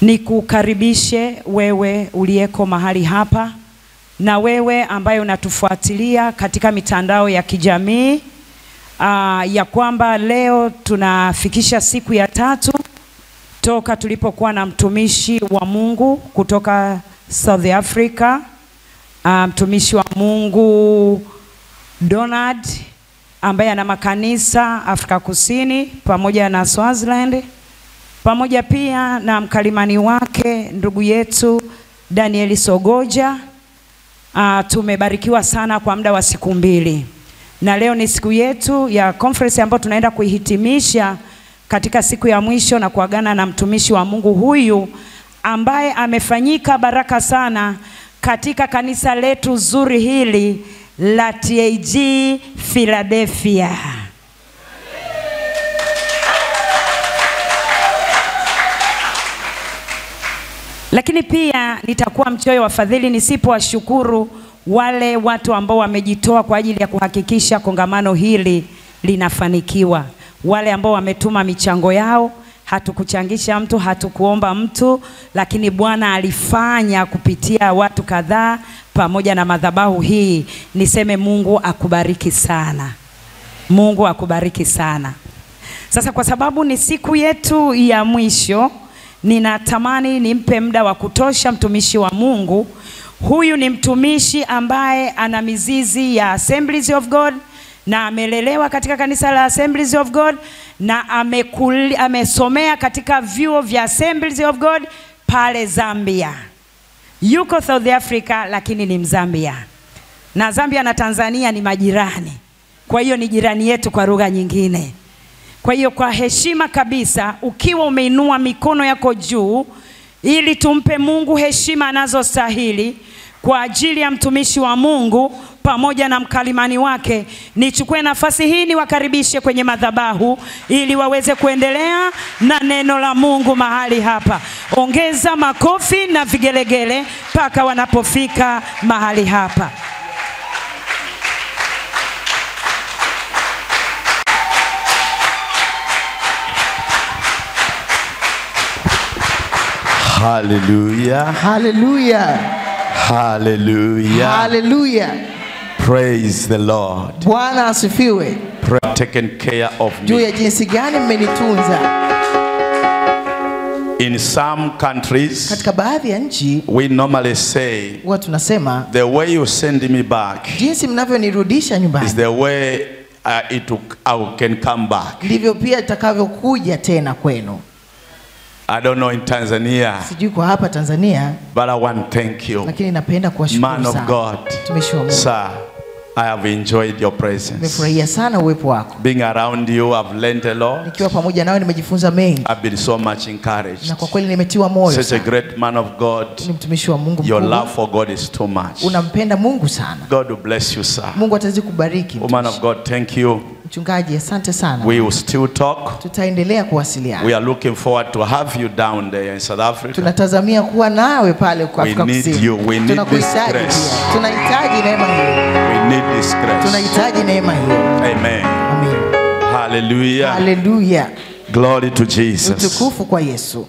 Nikukaribishe wewe uliyeko mahali hapa na wewe ambaye unatufuatilia katika mitandao ya kijamii ya kwamba leo tunafikisha siku ya 3 toka tulipokuwa na mtumishi wa Mungu kutoka South Africa, mtumishi wa Mungu Donald ambaye ana makanisa Afrika Kusini pamoja na Swaziland, pamoja pia na mkalimani wake ndugu yetu Daniel Sogoja. Tumebarikiwa sana kwa muda wa siku 2. Na leo ni siku yetu ya conference ambayo tunaenda kuihitimisha katika siku ya mwisho na kuagana na mtumishi wa Mungu huyu ambaye amefanyika baraka sana katika kanisa letu zuri hili la TAG Philadelphia. Lakini pia nitakuwa mchoyo wa fadhili nisipowashukuru wale watu ambao wamejitoa kwa ajili ya kuhakikisha kongamano hili linafanikiwa. Wale ambao wametuma michango yao, hatukuchangisha mtu, hatukuomba mtu, lakini Bwana alifanya kupitia watu kadhaa pamoja na madhabahu hii. Niseme Mungu akubariki sana. Mungu akubariki sana. Sasa kwa sababu ni siku yetu ya mwisho, ninatamani nimpe muda wa kutosha mtumishi wa Mungu. Huyu ni mtumishi ambaye ana mizizi ya Assemblies of God na amelelewa katika kanisa la Assemblies of God na amesomea katika vyuo vya Assemblies of God pale Zambia. Yuko South Africa lakini ni Mzambia. Na Zambia na Tanzania ni majirani. Kwa hiyo ni jirani yetu kwa lugha nyingine. Kwa hiyo kwa heshima kabisa, ukiwa umeinua mikono yako juu ili tumpe Mungu heshima anazostahili kwa ajili ya mtumishi wa Mungu pamoja na mkalimani wake, nichukue nafasi hii niwakaribishe kwenye madhabahu ili waweze kuendelea na neno la Mungu mahali hapa. Ongeza makofi na vigelegele mpaka wanapofika mahali hapa. Hallelujah. Hallelujah. Hallelujah. Hallelujah. Praise the Lord. Bwana asifiwe. Taken care of Juu ya me. jinsi gani mmenitunza. In some countries, Katika baadhi ya nchi we normally say, huwa tunasema the way you send me back jinsi mnavyonirudisha is nyumbani the way I can come back. ndivyo pia itakavyokuja tena kwenu. I don't know in Tanzania, Sijui kwa hapa Tanzania, but I want to thank you, lakini napenda kuwashukuru man of sana. God. Mtumishi wa Mungu. Sir, I have enjoyed your presence. Nimefurahia sana uwepo wako. Being around you, I've learned a lot. Nikiwa pamoja nawe nimejifunza mengi. I've been so much encouraged. Na kwa kweli nimetiwa moyo. Such a great man of God. Ni mtumishi wa Mungu. Your love for God is too much. Unampenda Mungu sana. God will bless you, sir. Mungu atazidi kubariki. Woman of God, thank you. Mchungaji, asante sana. We will still talk. Tutaendelea kuwasiliana. We are looking forward to have you down there in South Africa. Tunatazamia kuwa nawe pale kwa Afrika Kusini. We need you. We need this grace. Tunahitaji neema hiyo. We need this grace. Tunahitaji neema hiyo. Amen. Amen. Hallelujah. Hallelujah. Glory to Jesus. Utukufu kwa Yesu.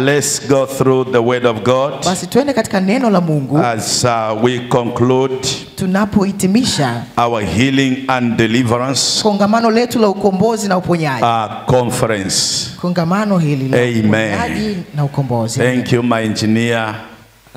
Let's go through the word of God. Basi tuende katika neno la Mungu. As we conclude tunapohitimisha our healing and deliverance kongamano letu la ukombozi na uponyaji. Conference. Kongamano hili la uponyaji na ukombozi. Thank you, my engineer.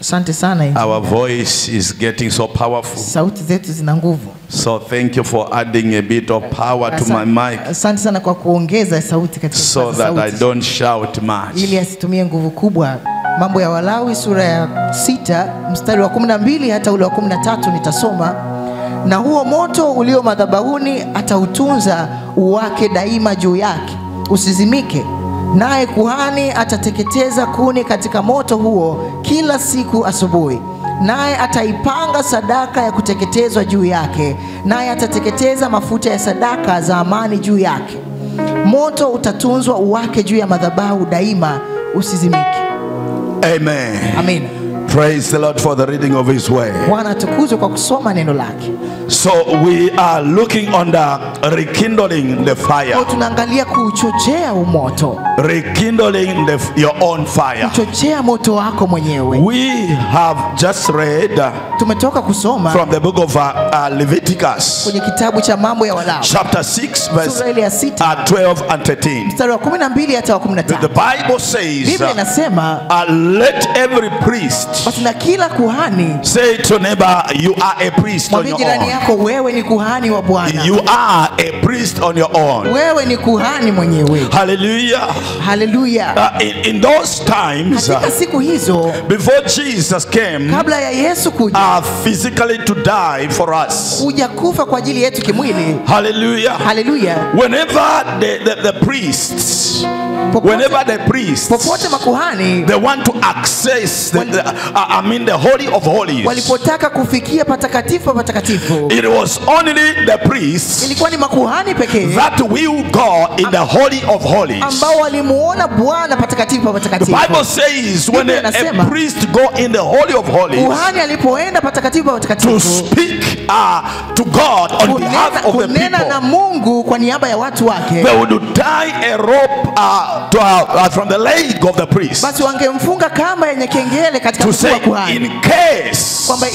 Asante sana engineer. Our voice is getting so powerful. Sauti zetu zina nguvu. So thank you for adding a bit of power to my mic. Asante sana kwa kuongeza sauti katika so that I don't shout much. Ili asitumie nguvu kubwa. Mambo ya Walawi sura ya 6 mstari wa 12 hata ule wa 13 nitasoma. Na huo moto ulio madhabahuni atautunza uwake daima juu yake, usizimike. Naye kuhani atateketeza kuni katika moto huo kila siku asubuhi. Naye ataipanga sadaka ya kuteketezwa juu yake, naye atateketeza mafuta ya sadaka za amani juu yake. Moto utatunzwa uwake juu ya madhabahu daima, usizimike. Amen. Amen. Praise the Lord for the reading of His word. Bwana atukuzwe kwa kusoma neno lake. So we are looking on the rekindling the fire. Kwa tunaangalia kuchochea umoto. Rekindling your own fire. Kuchochea moto wako mwenyewe. We have just read tumetoka kusoma from the book of Leviticus, kwenye kitabu cha mambo ya Walawi, chapter 6 verse 12 and 13. Mstari wa 12 hata wa 15. The Bible says, Biblia inasema, let every priest, basi na kila kuhani, say to neighbor, you are a priest on your own. yako wewe ni kuhani wa Bwana. You are a priest on your own. Wewe ni kuhani mwenyewe. Hallelujah. Hallelujah. In those times, katika siku hizo, before Jesus came, kabla ya Yesu kuja, physically to die for us, kuja kufa kwa ajili yetu kimwili. Hallelujah. Hallelujah. Whenever the priests, popote makuhani, they want to access the Holy of Holies, walipotaka kufikia patakatifu patakatifu, it was only the priests, ilikuwa ni makuhani pekee, that will go in the Holy of Holies, ambao walimuona Bwana patakatifu patakatifu. The Bible says when a priest go in the Holy of Holies, kuhani alipoenda patakatifu patakatifu, to speak to God on behalf of the people, na Mungu kwa niaba ya watu wake, they would tie a rope from the leg of the priest, basi wangemfunga kamba yenye kengele katika mguu wa kuhani, in case kwamba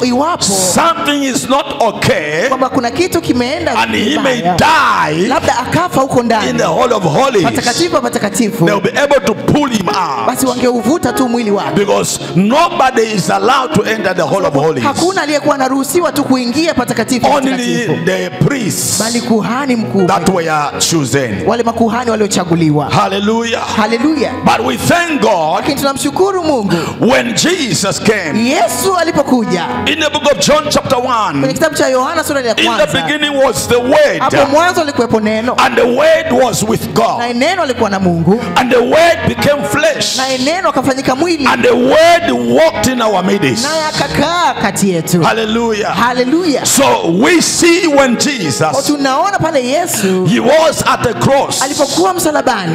iwapo something is not okay, kwamba kuna kitu kimeenda and he may die, labda akafa huko ndani in the Holy of Holies, patakatifu patakatifu, they will be able to pull him out, basi wangeuvuta tu mwili wake, because nobody is allowed to enter the Holy of Holies. Hakuna aliyekuwa anaruhusiwa tu kuingia patakatifu patakatifu, only the priests, bali kuhani mkuu, that were chosen, wale makuhani waliochaguliwa. Hallelujah. Hallelujah. But we thank God, lakini tunamshukuru Mungu, when Jesus came, Yesu alipokuja, in the book of John chapter 1, kwenye kitabu cha Yohana sura ya kwanza, in the beginning was the Word, hapo mwanzo alikuwepo neno, and the Word was with God, na neno alikuwa na Mungu, and the Word became flesh, na neno akafanyika mwili, and the Word walked in our midst, na akakaa kati yetu. Hallelujah. Hallelujah. So we see when Jesus, tunaona pale Yesu, he was at the cross, alipokuwa msalabani.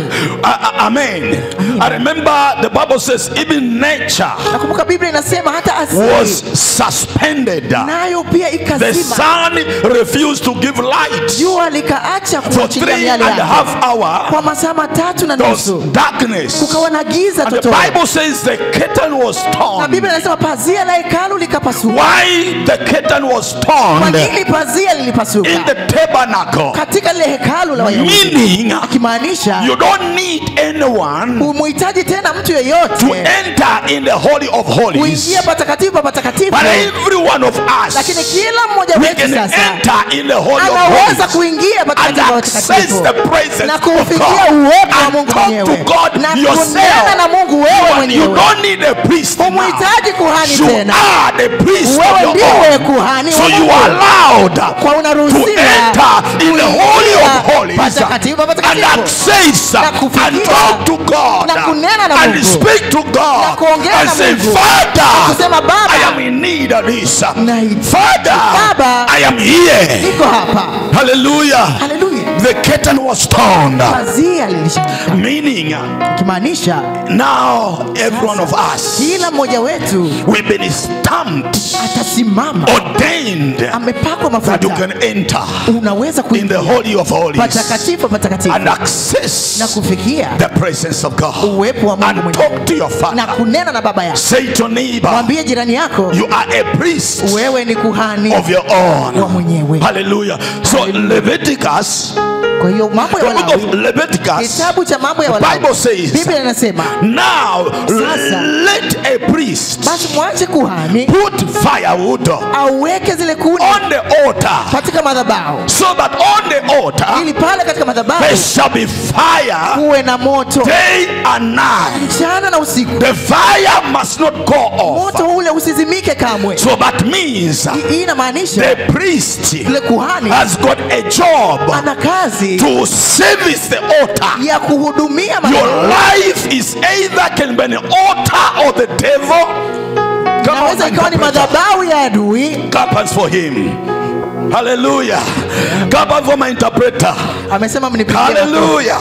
Amen. I remember the Bible says even nature, nakumbuka Biblia inasema hata asili was suspended, nayo pia ikazima. The sun refused to give light, jua likaacha kuachilia miale yake, for 3.5 hours, kwa masaa 3.5 darkness, kukawa na giza totoro. The Bible says the curtain was torn. Na Biblia inasema pazia la hekalu likapasuka. Why the curtain was torn? Kwa nini pazia lilipasuka? In the tabernacle, katika ile hekalu la Wayahudi, meaning akimaanisha you don't need anyone umuhitaji tena mtu yeyote to enter in the Holy of Holies, kuingia patakatifu patakatifu, but every one of us, lakini kila mmoja wetu sasa enter in the Holy of Holies, anaweza kuingia patakatifu patakatifu na kufikia uwepo wa Mungu mwenyewe, na kunena na Mungu wewe mwenyewe. You don't need a priest, umuhitaji kuhani tena, you are the priest wewe of your ndiwe own. kuhani So you are allowed kwa to unaruhusiwa enter in the Holy of Holies patakatifu and patakatifu, access na and kufikia, talk to God na kunena na and Mungu, speak to na God kuongea and na say, Mungu, Father, kusema Baba, I am in need of this. nahitaji. Father, Baba, I am here. niko hapa. Hallelujah. Hallelujah. The curtain was torn, Pazia lilishika, meaning kimaanisha now every one of us, kila mmoja wetu we've been stamped, atasimama, ordained, amepakwa that you mafuta, can enter unaweza in the kuingia Holy of Holies patakatifu patakatifu and access na kufikia the presence of God uwepo wa Mungu and mwenyewe, talk to your na Father. kunena na baba yako. Say to neighbor, Mwambie jirani yako, you are a priest wewe ni kuhani of your wa own. mwenyewe. Hallelujah. So Leviticus, Kwa hiyo mambo ya the book of Walawi, Leviticus, kitabu cha mambo ya the Walawi, Bible says, Biblia inasema, now Sasa, let a priest basi mwache kuhani put firewood aweke zile kuni on the altar, katika madhabahu, so that on the altar ili pale katika madhabahu there shall be fire kuwe na moto day and night. mchana na usiku. The fire must not go off. Moto ule usizimike kamwe. So that means Hii inamaanisha the priest yule kuhani has got a job ana kazi to service the altar. ya kuhudumia Your madhabahu. life is either can be an altar or the devil. Come on, Inaweza ikawa ni interpreter. madhabahu ya adui. Clap hands for him. Hallelujah. Clap hands for my interpreter. Amesema mnipigie. Hallelujah.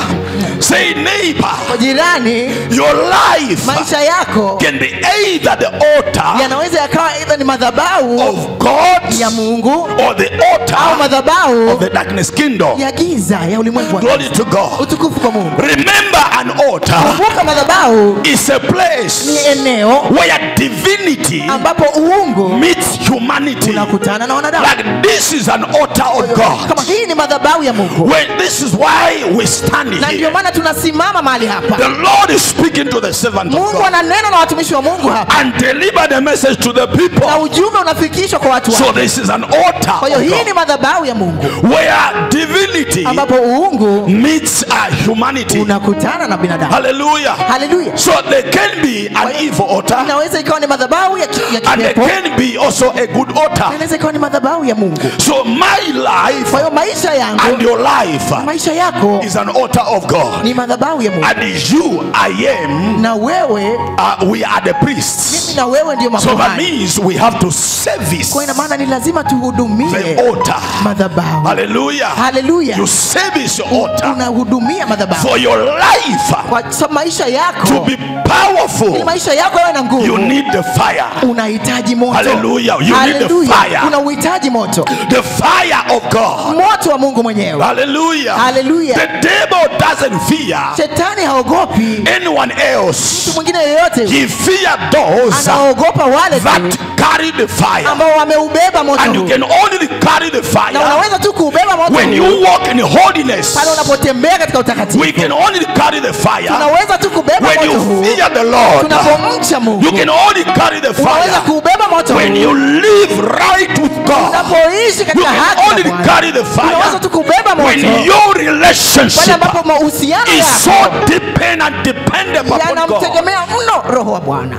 Say neighbor, Jirani, your life maisha yako can be either the altar yanaweza yakawa aidha ni madhabahu of God ya Mungu or the au altar madhabahu of the darkness kingdom. ya giza ya ulimwengu. Glory to God. Utukufu kwa Mungu. Remember, an altar Kumbuka madhabahu is a place ni eneo where divinity ambapo uungu meets humanity. unakutana na wanadamu. Like this is an altar of God. Kama hii ni madhabahu ya Mungu. Well, this is why we stand Na ndio here. maana tunasimama mahali hapa. The Lord is speaking to the servant of Mungu God ananena na watumishi wa Mungu hapa. and deliver the message to the Na people. ujumbe unafikishwa kwa watu So wake. this is an altar Kwa hiyo of hii God ni madhabahu ya Mungu where divinity ambapo uungu meets humanity. unakutana na binadamu. Hallelujah. Haleluya. So there can be an evil altar Inaweza ikawa ni madhabahu ya and there kipepo. can be also a good altar. Inaweza ikawa ni madhabahu ya Mungu. So my life Kwa hiyo maisha and yangu, your life maisha yako is an altar of God. ni madhabahu ya Mungu. And you, I am, Na wewe, we are the priests. mimi na wewe ndio So that makuhani. means we have to service Kwa ina maana ni lazima the tuhudumie altar. madhabahu. Hallelujah. Haleluya. You service your altar Unahudumia madhabahu. for your life Kwa sababu maisha to yako, be powerful. ili maisha yako yawe na You nguvu, need the fire. unahitaji moto. Hallelujah. You need the Haleluya. fire. Unauhitaji moto. The fire of God. Moto wa Mungu mwenyewe. Hallelujah. Hallelujah. The devil doesn't fear Shetani haogopi anyone else. mtu mwingine yeyote. He fears those Anaogopa wale that tu carry the fire. ambao wameubeba moto And you huu. can only carry the Na fire unaweza tu kuubeba moto when huu you walk in holiness. pale unapotembea katika utakatifu. We can only carry the fire Tunaweza tu kubeba when moto you huu fear the Lord. tunapomcha Mungu. You can only carry the Unaweza fire kuubeba moto when huu you live right with God. unapoishi You katika can haki only na Bwana. carry the Unaweza fire tu kubeba when moto your pale relationship ambapo mahusiano is so yako dependent and dependent upon God. yanamtegemea mno Roho wa Bwana.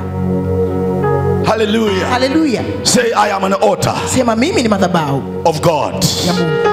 Hallelujah. Haleluya. Say, I am an altar Sema mimi ni madhabahu of God. ya Mungu.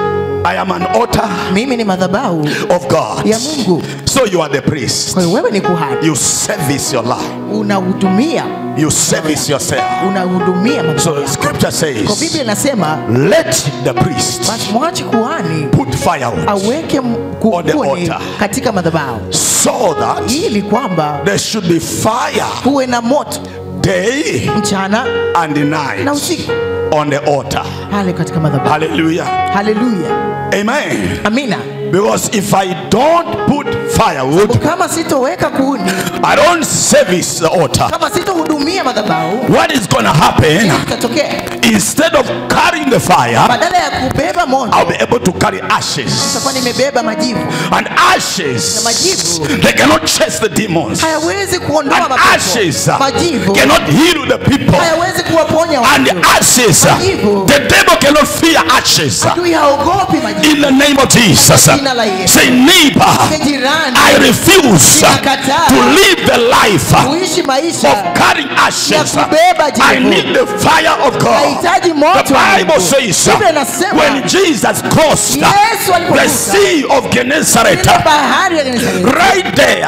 I am an altar Mimi ni madhabahu of God. ya Mungu. So you are the priest. Kwa hiyo wewe ni kuhani. You service your life. Unahudumia, You service yourself. unahudumia madhabahu. So the scripture Kwa says, Biblia inasema let the priest basi mwache kuhani put firewood aweke On the kuni altar. katika madhabahu so that ili kwamba there should be fire kuwe na moto day mchana and na night usiku on the altar. pale katika madhabahu. Hallelujah. Haleluya. Amen. Amina. Because if I don't put firewood, Kama sitoweka kuni, I don't service the altar. kama sitohudumia madhabahu, What is going to happen? kitatokea Instead of carrying the fire, badala ya kubeba moto I'll be able to carry ashes. nitakuwa nimebeba majivu. And ashes, Majivu they cannot chase the demons. hayawezi kuondoa And mapepo. ashes Majivu cannot heal the people. hayawezi kuwaponya And watu. ashes, Majivu, the devil cannot fear ashes. adui haogopi majivu. In the name of Jesus, Jina la Yesu. say, neighbor, Kwa jirani, I refuse Ninakataa to live the life kuishi maisha of carrying ashes. ya kubeba jivu. I need the fire of God. Nahitaji moto The wa Bible Mungu. says Biblia inasema when Jesus crossed Yesu the alipovuka sea of Gennesaret, ile bahari ya Genesareti, right there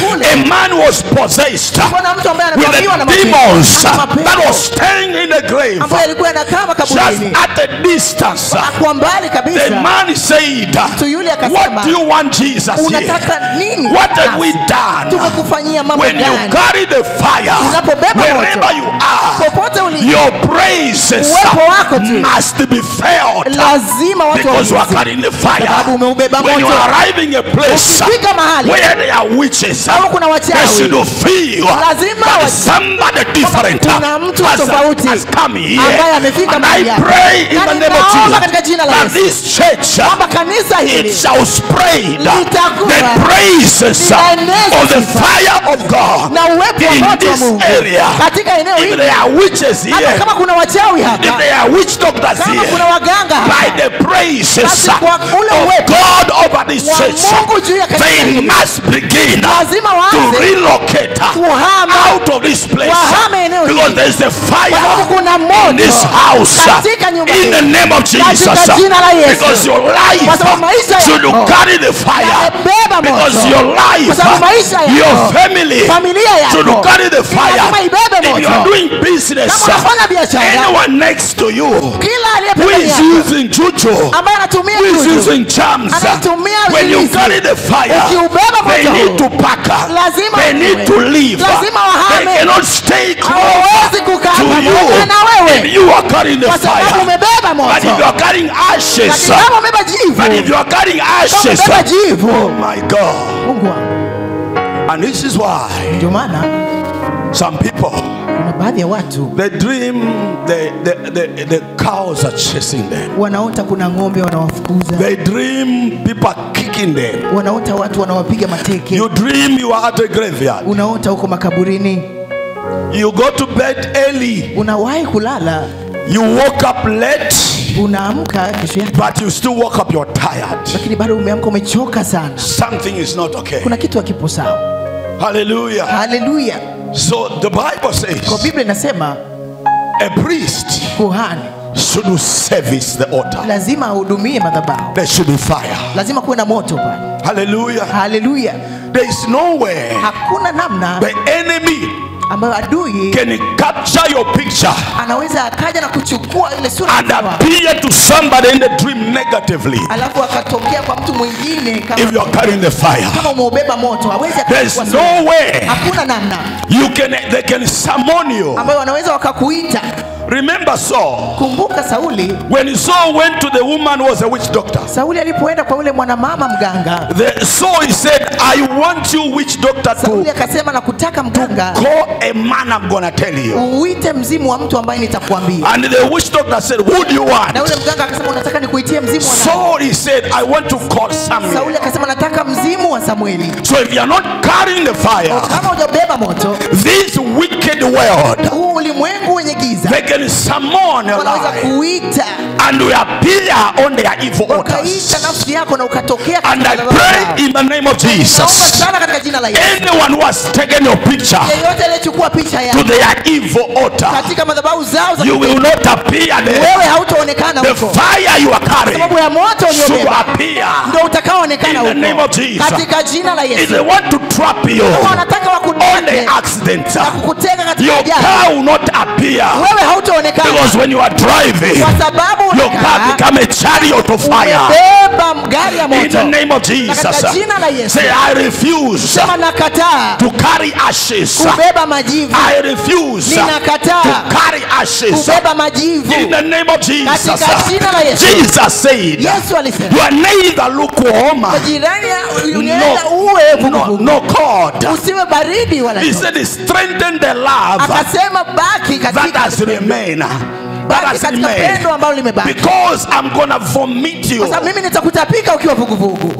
Kule. a man was possessed kuna mtu ambaye with anavamiwa na the demons mapepo that was staying in the grave. ambaye alikuwa anakaa Just makaburini. at a distance, Kwa mbali the kabisa man said, mtu yule what akasema, do you want Jesus here? unataka nini? What have we done? Tumekufanyia mambo When you gani? carry the fire, Unapobeba wherever moto, you are, popote ulipo, your praises uwepo wako tu must be felt lazima watu because you are waulize. carrying the fire. Sababu umeubeba When you moto. are arriving a place Ukifika mahali where there are witches, au kuna they wachawi, should feel lazima that wajue somebody different kuna mtu tofauti has come here. ambaye amefika And I mahali hapa. pray in Na the name of ninaomba katika Jesus jina la that Yesu this church kwamba kanisa it hili shall spread litakuwa the praises linaeneza of the sifa fire of God na uwepo wa in moto wa this Mungu area. katika eneo If hili. there are witches Hata here, kama kuna wachawi if hapa, there are witch doctors kama here, kuna waganga by hapa, the praises basi kwa ule of uwepo God over this wa church, Mungu juu ya kanisa they hili, must begin lazima to waanze relocate kuhama, out of this place wahame eneo hili. because there is a Kwa fire sababu kuna in moto this house katika nyumba in hii. the name of Jesus, Katika jina la Yesu. because your life Kwa sababu maisha should yako carry the fire, yamebeba moto. because your life, Kwa sababu maisha yako, your family familia yako should carry the fire. lazima ibebe If you are moto. doing business, kama unafanya biashara, anyone next to you kila aliye who pembeni is yako using juju, ambaye anatumia who is juju, using charms, anatumia when you uzinzi, carry the fire, ukiubeba they moto need to pack up. lazima They need to leave. lazima They wahame, cannot stay close hawawezi kukaa to pamoja na you wewe if you are carrying the kwa sababu fire. umebeba But if you moto. are carrying ashes, Lakini kama umebeba but if jivu, you are carrying kama ashes, umebeba jivu, oh my God. Mungu wangu. And this is why Ndio maana some people, kuna baadhi ya watu they dream the cows are chasing them. wanaota kuna ng'ombe wanawafukuza, They dream people are kicking them. wanaota watu wanawapiga mateke, You dream you are at a graveyard. unaota huko makaburini, You go to bed early. unawahi kulala, You woke up late, unaamka kesho yake, but you still woke up, you're tired. lakini bado umeamka umechoka sana, Something is not okay. kuna kitu hakipo sawa. Hallelujah. Haleluya. So the Bible Kwa says Biblia inasema a priest kuhani should do service the altar. lazima ahudumie madhabahu, There should be fire. lazima kuwe na moto pale. Hallelujah. Haleluya. There is no way Hakuna namna the enemy ambayo adui can capture your picture anaweza akaja na kuchukua ile sura and sawa, appear to somebody in the dream negatively alafu akatokea kwa mtu mwingine if kama you are carrying the fire. kama umeubeba moto, hawezi There's akachukua sura. no way Hakuna namna they can summon you. ambayo wanaweza wakakuita. Remember Saul, Kumbuka Sauli, when Saul went to the woman who was a witch doctor. Sauli alipoenda kwa yule mwanamama mganga, Saul said, I want you witch doctor Sauli to akasema nakutaka mganga call a man I'm gonna tell you. uite mzimu wa mtu ambaye nitakwambia. And the witch doctor said, who do you want? Na yule mganga akasema unataka nikuitie mzimu wa nani? Saul he said, I want to call Sauli Samuel. akasema nataka mzimu wa Samueli. So if you are not carrying the fire, Kama hujabeba moto, this wicked world, huu ulimwengu wenye giza they can summon a wanaweza lie kuita, and we appear on their evil wakaita altars. nafsi yako na ukatokea And I katika pray in the name of Naomba Jesus, sana katika jina la Yesu, anyone who has taken your picture yeyote aliyechukua picha to yako their evil altar, katika madhabahu zao za you will not appear there. wewe hautaonekana The huko. fire you are carrying Sababu ya moto should uliobeba appear. ndio utakaoonekana In the name huko of Jesus. katika jina la If Yesu. they want to trap you Kama wanataka on wakudake the accident, na kukutega katika your ajali, car will not appear. wewe hautaonekana Because when you are driving, kwa sababu your car unakaa become a chariot of fire. umebeba gari ya In the moto. name of Na Jesus, katika jina la Yesu, say I refuse sema nakataa to carry ashes. kubeba majivu. I refuse to Ninakataa carry ashes. kubeba majivu. In the name of Jesus, Katika jina la Yesu. Jesus said, Yesu alisema you are neither lukewarm, kwa jirani unaenda uwe no vuguvugu, cold. usiwe baridi wala He joto. said, strengthen the love Akasema baki that katika has remained. That baki has katika pendo remained. ambalo limebaki, Because I'm gonna vomit you. kwa sababu mimi nitakutapika ukiwa vuguvugu.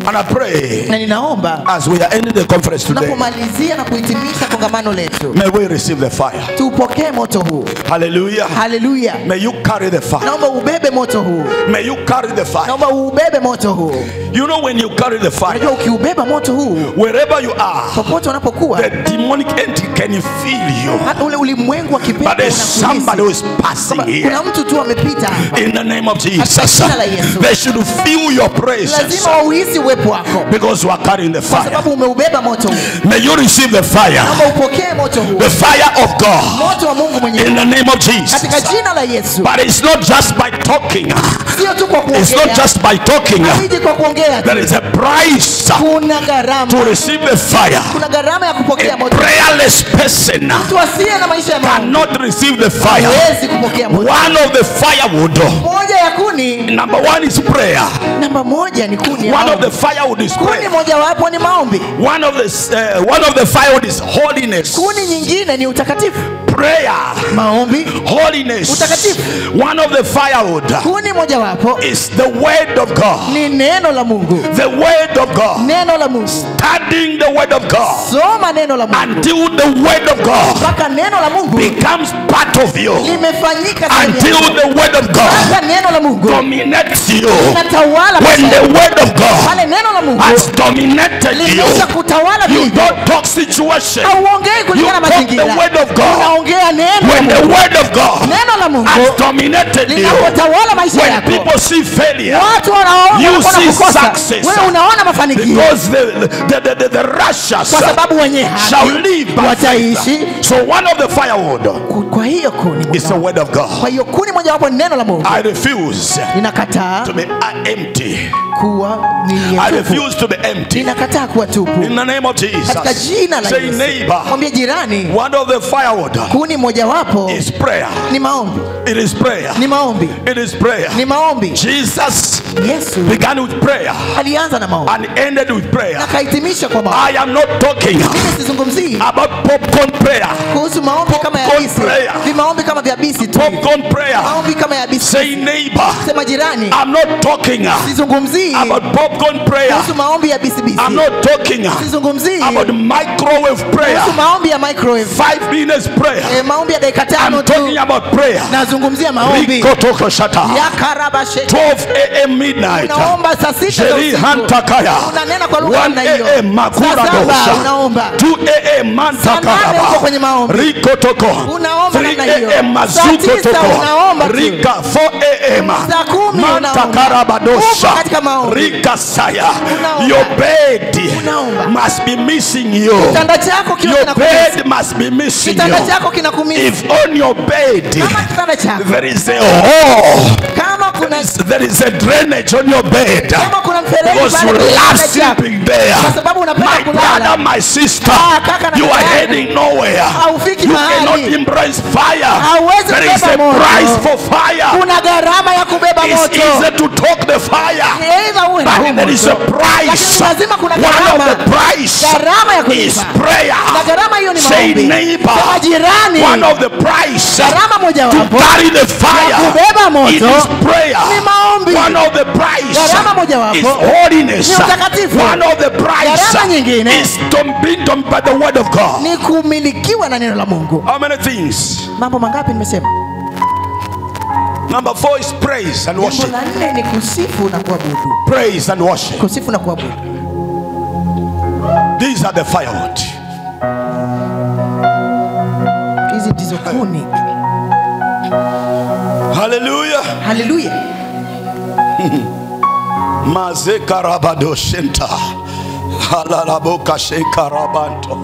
And I pray Na ninaomba as we are ending the conference today, tunapomalizia na kuhitimisha kongamano letu, may we receive the fire. tupokee moto huu. Hallelujah. Haleluya. May you carry the fire. Naomba ubebe moto huu. May you carry the fire. Naomba ubebe moto huu. You know, when you carry the fire, Unajua ukiubeba moto huu, wherever you are, popote unapokuwa, the demonic entity can feel you. hata ule ulimwengu wa kipepo But there's somebody who unakuhisi. is passing Kama here. kuna mtu tu amepita, In the name of Jesus, Katika jina la Yesu. they should feel your presence lazima wauhisi uwepo wako, because you are carrying the kwa fire. sababu umeubeba moto huu. May you receive the fire, Naomba upokee moto huu, the fire of God, moto wa Mungu in mwenyewe, the name of Jesus. katika jina la Yesu. But it's not just by talking. Sio tu kwa It's not kuongea, just by talking. haiji kwa kuongea tu. There is a price Kuna gharama, to receive the fire. kuna gharama ya kupokea A moto. prayerless person Mtu asiye na maisha ya maombi cannot receive the fire. hawezi kupokea moto. One of the firewood, Moja ya kuni, number one is prayer. namba moja ni kuni ya One of maombi. the firewood is Kuni prayer. moja wapo ni maombi. One of the firewood is holiness. Kuni nyingine ni utakatifu. Prayer, Maombi, holiness. Utakatifu. One of the firewood kuni moja wapo is the word of God. ni neno la Mungu. The word of God. Neno la Mungu. Studying the word of God Soma neno la Mungu until the word of God mpaka neno la Mungu becomes part of you. limefanyika sehemu Until yako. the word of God Mpaka neno la la Mungu dominates you, linatawala when the word of God pale neno la Mungu has dominated limeweza you, kutawala you vilivyo, don't talk situation. hauongei You kulingana na talk mazingira, the word of God. unaongea neno la When the Mungu. word of God Neno la Mungu has dominated you, linapotawala maisha when yako, people see failure, watu wanaona you wanaona see kukosa, success. wewe unaona mafanikio, Because the righteous kwa sababu wenye shall haki live by wataishi. faith. So one of the firewood Kwa hiyo kuni is the word of God. Kwa hiyo kuni moja wapo ni neno la Mungu. I refuse Ninakataa to be empty. kuwa I refuse to be empty. Ninakataa kuwa tupu. In the name of Katika Jesus. jina la Say Yesu. neighbor. Mwambie jirani, One of the firewood kuni moja wapo is prayer. ni maombi. It is prayer. Ni maombi. It is prayer. Ni maombi. Jesus Yesu began with prayer alianza na maombi and ended with prayer. na kahitimisha kwa maombi. I am not talking Mimi sizungumzii about popcorn prayer. kuhusu maombi kama ya Popcorn bisi. prayer. Ni maombi kama vya bisi tu. Popcorn prayer. Maombi kama ya bisi. Say neighbor. Sema jirani, I'm not talking sizungumzii about popcorn prayer. kuhusu maombi ya bisi bisi. I'm not talking Sizungumzii about microwave prayer. kuhusu maombi ya microwave. 5 minutes prayer. Maombi ya dakika tano I'm tu. talking about prayer. Nazungumzia maombi Rikotoko shata. ya karabashe. 12 a.m. midnight. Unaomba saa 6 za Jeri usiku. hantakaya. Unanena kwa lugha 1 namna hiyo. a.m. makura Saa 7 dosha. unaomba. 2 a.m. mantakaraba. uko kwenye maombi. Rikotoko. Unaomba 3 namna hiyo. a.m. Saa 9 mazukotoko. unaomba tu. Rika 4 a.m. Saa 10 unaomba. mantakaraba dosha. Uko katika maombi. Rika saya. Unaomba. Your bed Unaomba. must be missing you. Kitanda chako kiwe Your kinakumisi. bed must be missing Kitanda you. chako kinakumisi. If on your bed Kama kitanda chako there is a hole, kama kuna there is a drainage on your bed, kama kuna mfereji because pale you kwenye love kitanda chako, sleeping there, kwa sababu unapenda my kulala. brother, my sister, kaka na you are dada yangu, heading nowhere. haufiki You mahali. cannot embrace fire. Hauwezi There is kubeba a moto. price for fire. kuna gharama ya kubeba It's moto. easy to talk the fire, Aidha uwe na but there is a moto. price. Lakini lazima kuna One of gharama. the price Gharama ya is kulipa. prayer. Na gharama hiyo ni Say maombi. neighbor. Sema jirani. One of the price Gharama moja to wapo carry the fire kubeba moto it is prayer. ni maombi. One of the price Gharama moja wapo is holiness. ni utakatifu. One of the price Gharama nyingine is being done by the word of God. ni kumilikiwa na neno la Mungu. How many things? Mambo mangapi nimesema? Number 4 is praise and Jambo worship. la 4 ni kusifu na kuabudu. Praise and worship. Kusifu na kuabudu. These are the firewood. Hizi ndizo kuni. Hallelujah. Haleluya. Mazeka rabado shenta. Halalaboka sheka rabanto.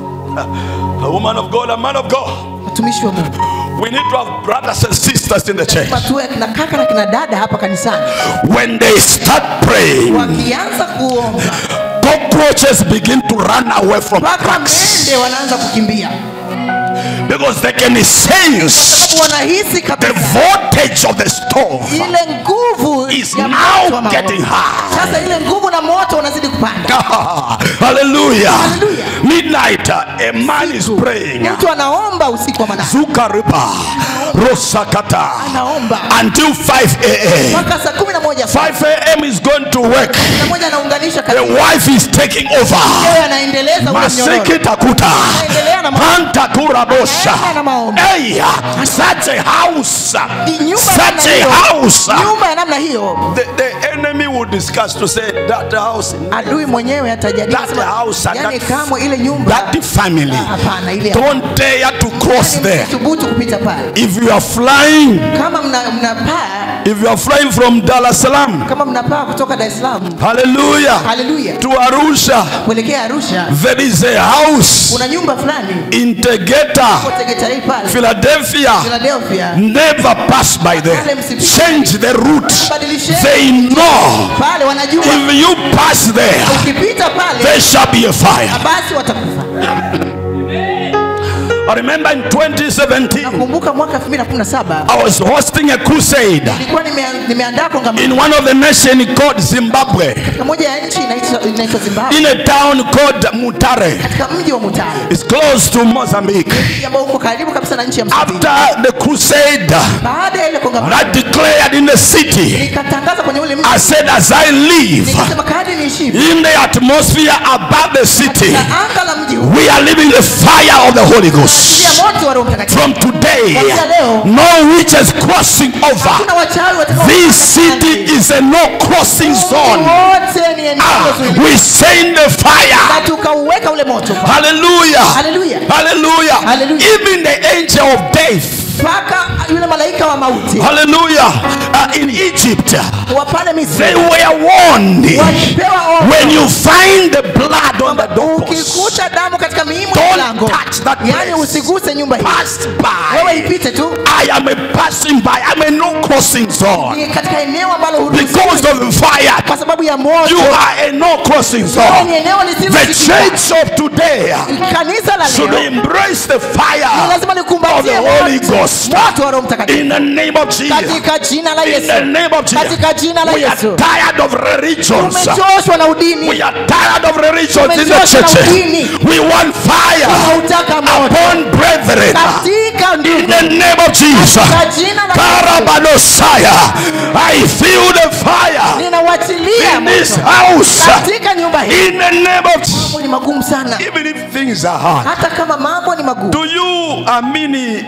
A woman of God, a man of God. Watumishi wa Mungu. We need to have brothers and sisters in the church. Tuwe na kaka na kina dada hapa kanisani. When they start praying, Wakianza kuomba, cockroaches begin to run away from mpaka cracks, mende wanaanza kukimbia. because they can sense Sababu wanahisi the kabisa voltage of the stove ile nguvu is ya moto wa now getting maombi. high. Sasa ile nguvu na moto unazidi kupanda. Hallelujah. Hallelujah. Midnight, a man is praying. Mtu anaomba usiku wa manane. Zukaripa, Rosakata, Anaomba until 5 a.m. mpaka saa 11 5 a.m. is going to work. na moja anaunganisha The kabisa. wife is taking over. Yeye anaendeleza ule Masiki mnyororo. takuta, Anaendelea na maombi. hanta kurabosha. Anaendelea na maombi. Hey, such a house, Nyumba such ya namna a hiyo. house. Nyumba ya namna hiyo. The enemy would discuss to say that house, Adui mwenyewe atajadili that sema, house, and yani that, kama ile nyumba that family. hapana ile Don't dare to cross there. thubutu kupita pale. If you are flying, Kama mnapaa if you are flying from Dar es Salaam, kama mnapaa kutoka Dar es Salaam, hallelujah, haleluya, to Arusha, kuelekea Arusha, there is a house kuna nyumba fulani in Tegeta, kwa Tegeta hii pale Philadelphia. Philadelphia. Never pass by there. Change the route. They know Pale wanajua if you pass there, ukipita pale there shall be a fire. basi watakufa. I remember in 2017, Nakumbuka mwaka 2017 I was hosting a crusade nilikuwa nimeandaa kongamano in one of the nations called Zimbabwe, katika moja ya nchi inaitwa Zimbabwe, in a town called Mutare. katika mji wa Mutare It's close to Mozambique. ambao uko karibu kabisa na nchi ya Msumbiji. After the crusade, Baada ya ile kongamano I declared in the city, nikatangaza kwenye ule mji, I said, as I live nikasema kadri niishi in the atmosphere above the city, na anga la mji huu we are living the fire of the Holy Ghost. moto wa Roho Mtakatifu. From today, Kuanzia leo, no witches crossing over. hakuna wachawi watakao. This city is a no crossing zone. Wote ni eneo zuri. We send the fire. Na tukauweka ule moto. Hallelujah. Hallelujah. Hallelujah. Hallelujah. Even the angel of death. Paka yule malaika wa mauti. Hallelujah. In Egypt, Wa pale Misri. they were warned. Walipewa onyo. When you find the blood on the doorpost, ukikuta damu katika miimo ya don't mlango, touch that place. yani usiguse nyumba hii. Pass Wewe by. ipite tu. I am a passing by. I'm a no crossing zone. Ni katika eneo ambalo huruhusiwi. Because of the fire, Kwa sababu ya moto. you are a no crossing Wewe zone. ni eneo lisilo The kupitia. church of today Kanisa la should leo embrace the ni fire lazima of likumbatie the Holy Ghost. moto wa Roho Mtakatifu. In the name of Jesus. Katika jina la In Yesu. the name of Jesus. Katika jina la We are Yesu. tired of religions. Tumechoshwa na udini. We are tired of religions in the Tumechoshwa na church. udini. We want fire Tunautaka moto. upon brethren. Katika In ndugu. the name of Jesus. Katika jina la Yesu. Karabadosaya. I feel the fire Ninawachilia in this moto. house. Katika nyumba hii. In the name of Jesus. Mambo ni magumu sana. Even if things are hard, Hata kama mambo ni magumu. do you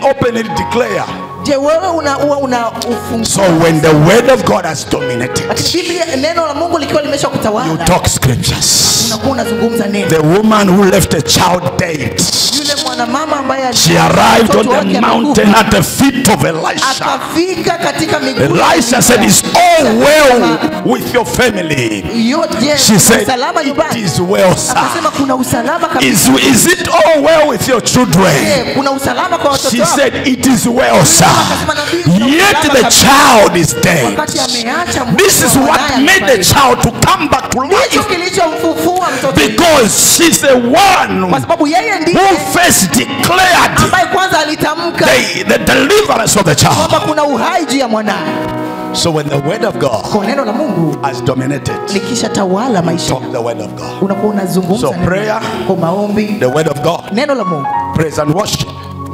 openly declare? Je, wewe una ufunguo? So when the word of God has dominated, Lakini Biblia, neno la Mungu likiwa limesha you kutawala, talk scriptures. unakuwa unazungumza neno. The woman who left a child dead, Yule mwanamama ambaye she arrived on mtoto wake the amekufa, mountain at the feet of Elisha. akafika katika miguu ya Elisha said, "It's all well with your family." yote. She said, usalama "It nyumbani. is well, sir. Akasema kuna usalama kabisa. Is it all well with your children?" Je, kuna usalama kwa watoto She wako? said, "It is well, sir. Akasema nabii, kuna Yet usalama the kabisa. child is dead." Wakati ameacha This is mtoto what naye made the amefariki. child to come back to Ndicho life, kilichomfufua mtoto, because she's the one kwa sababu yeye ndiye who first declared ambaye kwanza alitamka the deliverance of the child. kwamba kuna uhai juu ya mwanae. So when the word of God Kwa neno la Mungu has dominated, likisha tawala maisha, talk the word of God. unakuwa unazungumza So neno. prayer, Kwa maombi, The word of God, neno la Mungu, praise and worship,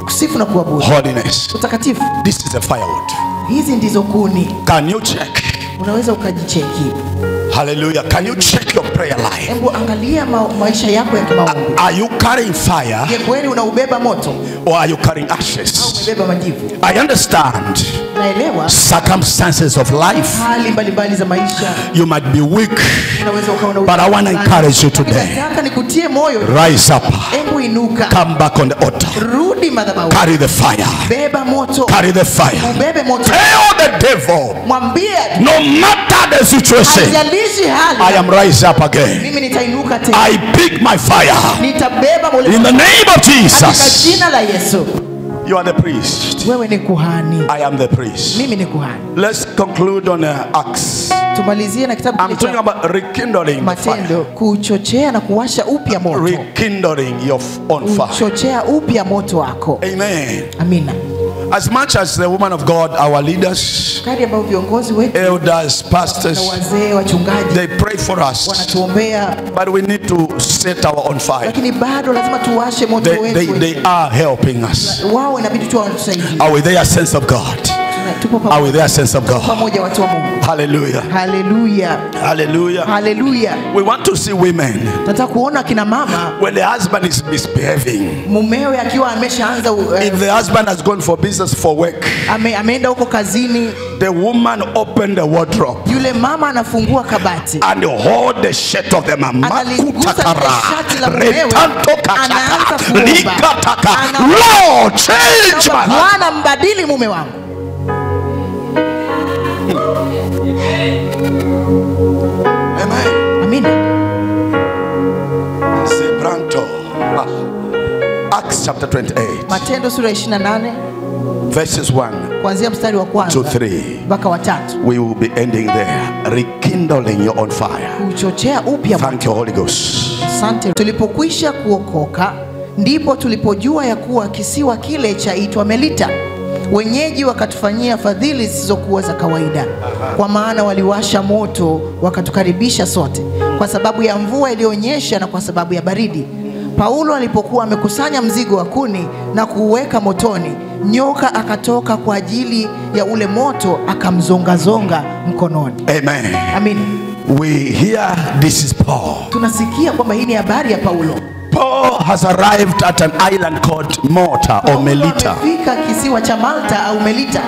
kusifu na kuabudu, holiness. utakatifu. This is a firewood. Hizi ndizo kuni. Can you check? Unaweza ukajicheki. Hallelujah. Can you check your prayer life? Hebu angalia maisha yako ya kimaombi. Are you carrying fire Je, kweli unaubeba moto or are you carrying au ashes? umebeba majivu? I understand Naelewa circumstances of life. hali mbalimbali za maisha. You might be weak, Unaweza ukaona but I want to encourage you today. Nataka nikutie moyo. Rise up, Hebu inuka. come back on the altar, Rudi madhabahu. carry the fire, Beba moto. carry the fire. Ubebe moto. Tell the devil, Mwambie no matter the situation, haijalishi I hali. am rise up again. Mimi nitainuka tena. I pick my fire Nitabeba in moto the name of katika Jesus. jina la Yesu. You are the priest. Wewe ni kuhani. I am the priest. Mimi ni kuhani. Let's conclude on Acts. Tumalizie na kitabu I'm kile talking cha about rekindling the fire. Matendo, kuchochea na kuwasha upya moto. Rekindling your own fire. Kuchochea upya moto wako. Amen. Amina. As much as the woman of God, our leaders, Kadri ambao viongozi wetu elders, na pastors, wazee wachungaji they pray for us, wanatuombea, but we need to set our own fire. lakini bado lazima tuwashe moto wetu. They are helping us. Wao inabidi tu watusaidie. Are we there, sense of God? Tupo Are we there, sense of God? pamoja, watu wa Mungu. Hallelujah. Haleluya. Hallelujah. Haleluya. We want to see women Nataka kuona kina mama when the husband is misbehaving. mumewe akiwa ameshaanza If the husband has gone for business, for work, ameenda huko kazini, the woman opened the wardrobe yule mama anafungua kabati, and hold the shirt of the mama. analigusa shati la mumewe, anaanza kuomba. Lord, change my life. Bwana, mbadili mume wangu. Amen. Amina. Sebranto. Acts chapter 28, Matendo sura ya 28 verses 1 kuanzia mstari wa to kwanza 3. mpaka wa 3. We will be ending there. Rekindling your own fire. Kuchochea upya. Thank you, Holy Ghost. Asante. Tulipokwisha kuokoka, ndipo tulipojua ya kuwa kisiwa kile chaitwa Melita. Wenyeji wakatufanyia fadhili zisizokuwa za kawaida, kwa maana waliwasha moto wakatukaribisha sote, kwa sababu ya mvua iliyonyesha na kwa sababu ya baridi. Paulo alipokuwa amekusanya mzigo wa kuni na kuuweka motoni, nyoka akatoka kwa ajili ya ule moto akamzongazonga mkononi. Amen. Amen. We hear this is Paul. Tunasikia kwamba hii ni habari ya Paulo. Paul has arrived at an island called Malta or Melita. Amefika kisiwa cha Malta au Melita.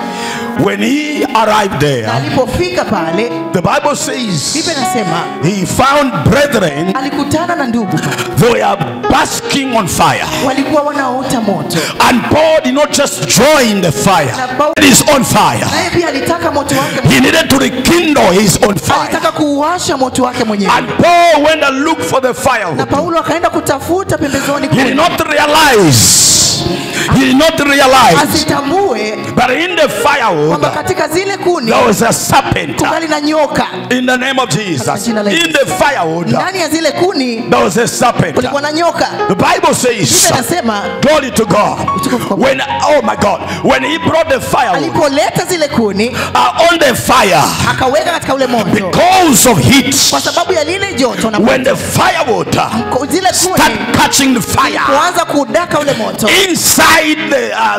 When he arrived there, Alipofika pale, the Bible says Biblia inasema he found brethren, alikutana na ndugu they were basking on fire. walikuwa wanaota moto. And Paul did not just join the fire, it is on fire. Naye pia alitaka moto wake. He needed to rekindle his own fire. Alitaka kuuasha moto wake mwenyewe. And Paul went and looked for the fire. Na Paulo akaenda kutafuta pembezoni He did not realize, asitambue but in the firewood kwamba katika zile kuni there was a serpent. kungali na nyoka. In the name of Jesus, in the firewood Ndani ya zile kuni there was a serpent. kulikuwa na nyoka. The Bible says, Biblia inasema glory to God, when, oh my God, when he brought the firewood alipoleta zile kuni on the fire, akaweka katika ule moto because of heat, kwa sababu ya lile joto, na when the firewood zile start kuni catching the fire kuanza kudaka ule moto inside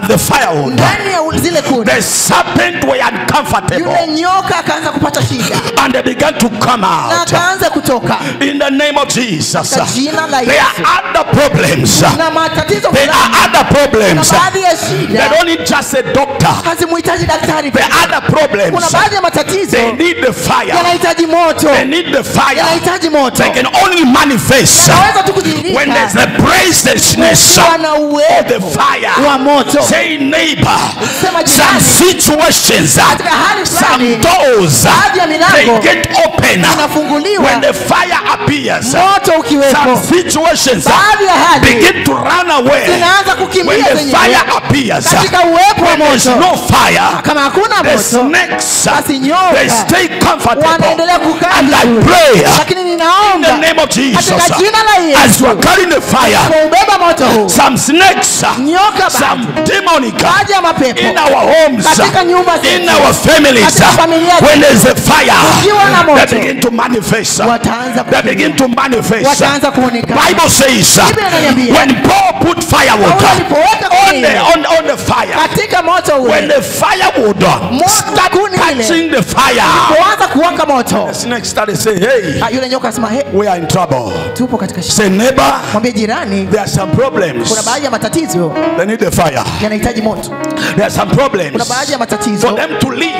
the firewood, ndani ya zile kuni, the serpent were uncomfortable yule nyoka akaanza kupata shida and they began to come na out. akaanza kutoka. In the name of Jesus, Katika jina la there Yesu. are other problems. Na matatizo There fulani, are other na problems. baadhi ya They shida don't need just a doctor. hazimuhitaji daktari. There are other Kuna problems. baadhi ya matatizo They need the fire. yanahitaji moto, They need the fire. yanahitaji moto. They can only manifest Yanaweza tu kudhihirika when there's the presence ukiwa na of the uwepo fire. wa moto. Say neighbor, Sema some jirani, situations, katika hali some fulani, doors, baadhi ya they milango get open inafunguliwa when the fire appears. moto Some ukiwepo. situations Baadhi ya hali begin to run away zinaanza when kukimbia the zenyewe fire appears. katika uwepo wa When there's moto. no fire, Kama hakuna the moto, snakes, basi nyoka they stay comfortable. wanaendelea kukaa And I vizuri. pray Lakini in the ninaomba name of Jesus, katika jina la as Yesu, you are carrying the fire, kwa ubeba moto huu, some snakes, nyoka some baadhi, demonic baadhi ya mapepo in our homes, katika nyumba zetu, in our families, katika familia zetu, when there's a fire, kukiwa na moto, they begin to manifest. wataanza They begin to manifest. wataanza kuonekana. Bible says Biblia inaniambia, when Paul put firewood Paulo alipoweka kuni ile on the fire, katika moto when ule, the firewood start kuni ile catching the fire, kuanza kuwaka moto, snake started saying, hey, yule nyoka akasema, he, we are in trouble. tupo katika shida. Say neighbor, Mwambie jirani, there are some problems. kuna baadhi ya matatizo They need the fire. yanahitaji moto. There are some problems. Kuna baadhi ya For matatizo them to live,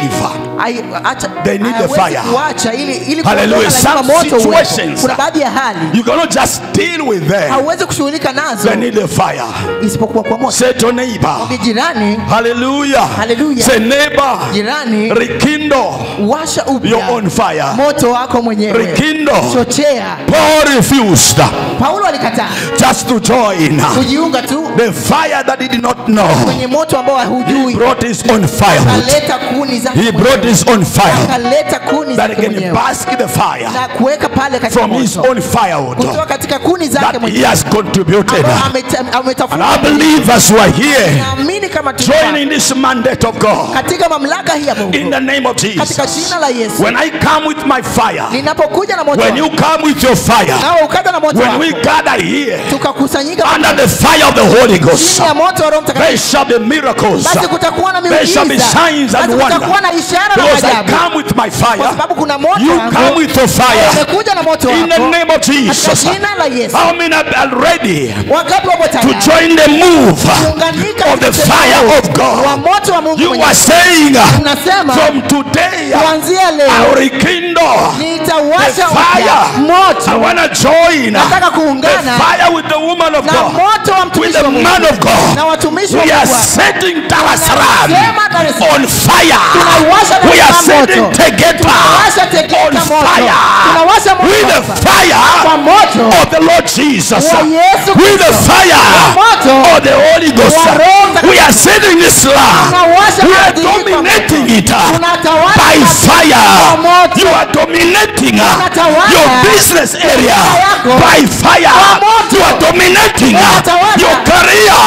they need the hayawezi fire. kuacha ili Hallelujah. kuondoka, lazima Some moto uwepo. situations, Kuna baadhi ya hali you cannot just deal with them. hauwezi kushughulika nazo They need the fire. isipokuwa kwa moto. Say to neighbor, Mwambie jirani, hallelujah. Hallelujah. Say neighbor, jirani, rekindle washa your upya own fire. moto wako mwenyewe, Rekindle. chochea. Paul refused Paulo alikataa just to join kujiunga tu the fire that he did not know. kwenye moto ambao He hujui. brought his own firewood. Akaleta kuni zake He brought mwenyewe. his own fire Akaleta kuni that he zake can mwenyewe bask the fire na kuweka pale katika from his moto, own firewood kutoka katika kuni zake that he mwenyewe has contributed. ambao And I ametafuta. believe as you are here, Naamini kama joining this mandate of God katika mamlaka hii ya Mungu, in the name of katika Jesus. jina la Yesu, When I come with my fire, ninapokuja na moto when you wangu, come with your fire, nawe ukaja na moto when wako, we gather here tukakusanyika under the fire of the Holy Ghost, chini ya moto wa Roho there Mtakatifu, shall be miracles. basi kutakuwa na There shall be miujiza, signs and basi kutakuwa wonders. na ishara na Because I maajabu, come with my kwa fire, sababu kuna moto you wangu, come with your fire. umekuja na moto In the wako, name of katika Jesus, jina la Yesu. how many are ready Wangapi wapo to tayari join the move kuunganika of the katika fire moto of God? wa moto wa Mungu You mwenyewe? are saying, Unasema from today, kuanzia I leo will rekindle nitawasha the upya fire. I moto, want to join nataka the kuungana fire with the woman of na God, moto wa with mtumishi the wa Mungu man of God. na watumishi wa We are Mungu. setting Dar es Salaam Tunasema Dar es Salaam on fire. tunawasha Dar We es are Salaam setting moto, Tegeta tunawasha Tegeta on moto, fire tunawasha moto with the kwa fire moto of the Lord Jesus, wa Yesu with the Kristo, fire moto of the Holy Ghost. wa Roho Mtakatifu. We are setting this land. tunawasha We are ardhi hii kwa dominating moto. it Tunatawala by ardhi fire. kwa moto. You are dominating Tunatawala your business area yako by fire. kwa moto. You are dominating Tunatawala your career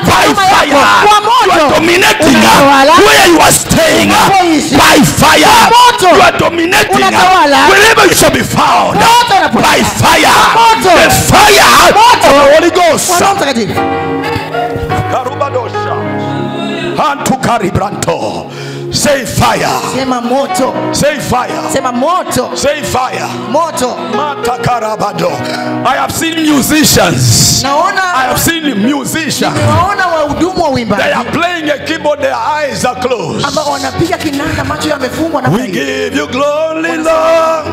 by taaluma fire. yako kwa moto. You are dominating Tunatawala where you are staying unapoishi by fire. kwa moto. You are dominating Unatawala wherever you shall be found moto unapoishi. by fire. Moto. The fire of the Holy Ghost. Kwa Roho Mtakatifu. Karubadosha. Antu karibranto. Say fire. Sema moto. Say fire. Sema moto. Say fire. Moto. I have seen musicians. Naona I have seen musicians. naona wahudumu wa uimbaji. They are playing a keyboard, their eyes are closed. Ambao wanapiga kinanda, macho yamefungwa na We give you glory, Lord,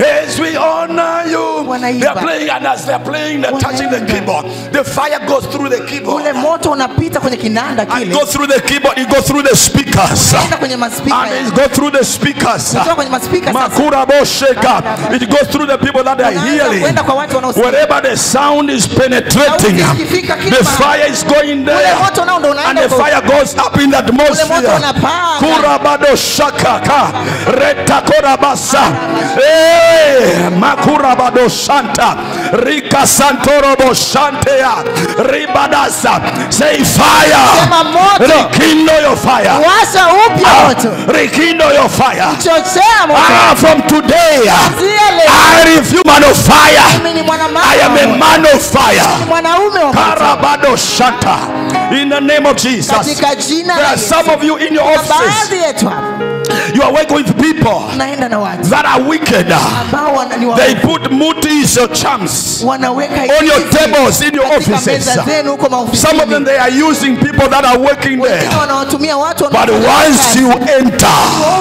as we honor you. They are playing, and as they are playing, they're touching the keyboard. The fire goes through the keyboard. Ule moto unapita kwenye kinanda And kile. go through the keyboard, it goes through the speakers. Unaenda kwenye maspika. And it goes through the speakers. Kutoka kwenye maspika sasa. Makura bosheka. It goes through the people that are hearing. Kwenda kwa watu wanaosikia. Wherever the sound is penetrating, the fire is going there. Ule moto nao ndo unaenda. And the fire goes up in the atmosphere. Ule moto unapaa. Kurabado shakaka. Retakorabasa. Hey, makurabado shanta. Rika santorobo shantea. Ribadasa. Say fire. Sema moto. Rekindle your fire. Washa upya moto. Rekindle your fire. Chochea moto. From today, Ziele. I refuse man of fire. Mimi ni mwanamama. I am a man of fire. Mwanaume wa moto. Karabado shanta. In the name of Jesus. Katika jina There la are Yesu. some of you in your offices. Baadhi yetu hapa. You are working with people Naenda na watu. that are wicked. Ambao ni They put mutis or charms wanaweka on your tables in your katika offices. meza zenu huko maofisini. Some of them, they are using people that are working there. Wengine wanawatumia watu But wanaofanya once kazi. you enter,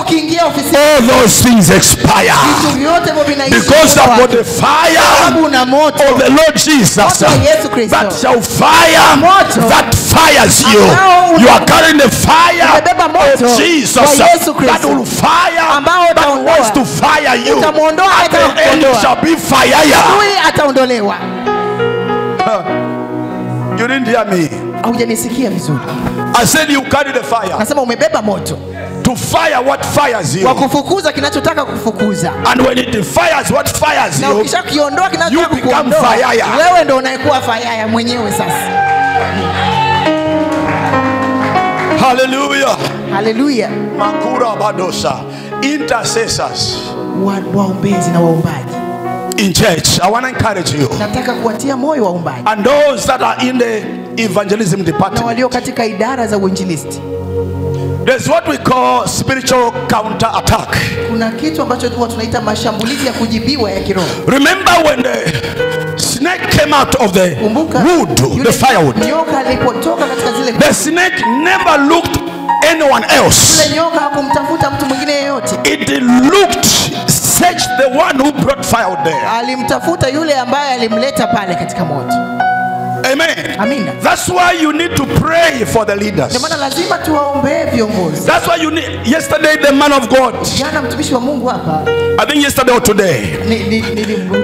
Ukiingia ofisini all those things expire. vitu vyote hivyo vinaisha. Because I've got the fire Sababu una moto. of the Lord Jesus Moto wa Yesu Kristo. that shall fire, Moto. that fires you. Ambao You are carrying the fire umebeba moto of Jesus wa Yesu Kristo. that will fire, Ambao that utaondoa. wants to fire you. Utamuondoa At the hata end kuondoa. shall be fire. Adui ataondolewa. You didn't hear me. Haujanisikia vizuri. I said you carry the fire. Nasema umebeba moto To fire what fires you. wa kufukuza kinachotaka kufukuza. And when it fires what fires Na you, ukisha kiondoa you kinachotaka become kuondoa, fire. wewe ndo unayekuwa fayaya mwenyewe sasa. hallelujah. Haleluya. Makura badosa. Intercessors Waombezi na waombaji. in church, I want to encourage you. Nataka kuwatia moyo waombaji And those that are in the evangelism na department, walio katika idara za uinjilisti. there's what we call spiritual counter attack. Kuna kitu ambacho huwa tunaita mashambulizi ya kujibiwa ya kiroho. Remember when the snake came out of the Kumbuka wood, yule the firewood, nyoka alipotoka katika zile, the snake never looked anyone else. yule nyoka hakumtafuta mtu mwingine yeyote. It looked, searched the one who brought firewood there. Alimtafuta yule ambaye alimleta pale katika moto. Amen. Amina. That's why you need to pray for the leaders. Ndio maana lazima tuwaombee viongozi. That's why you need. Yesterday, the man of God, Jana mtumishi wa Mungu hapa I think yesterday or today,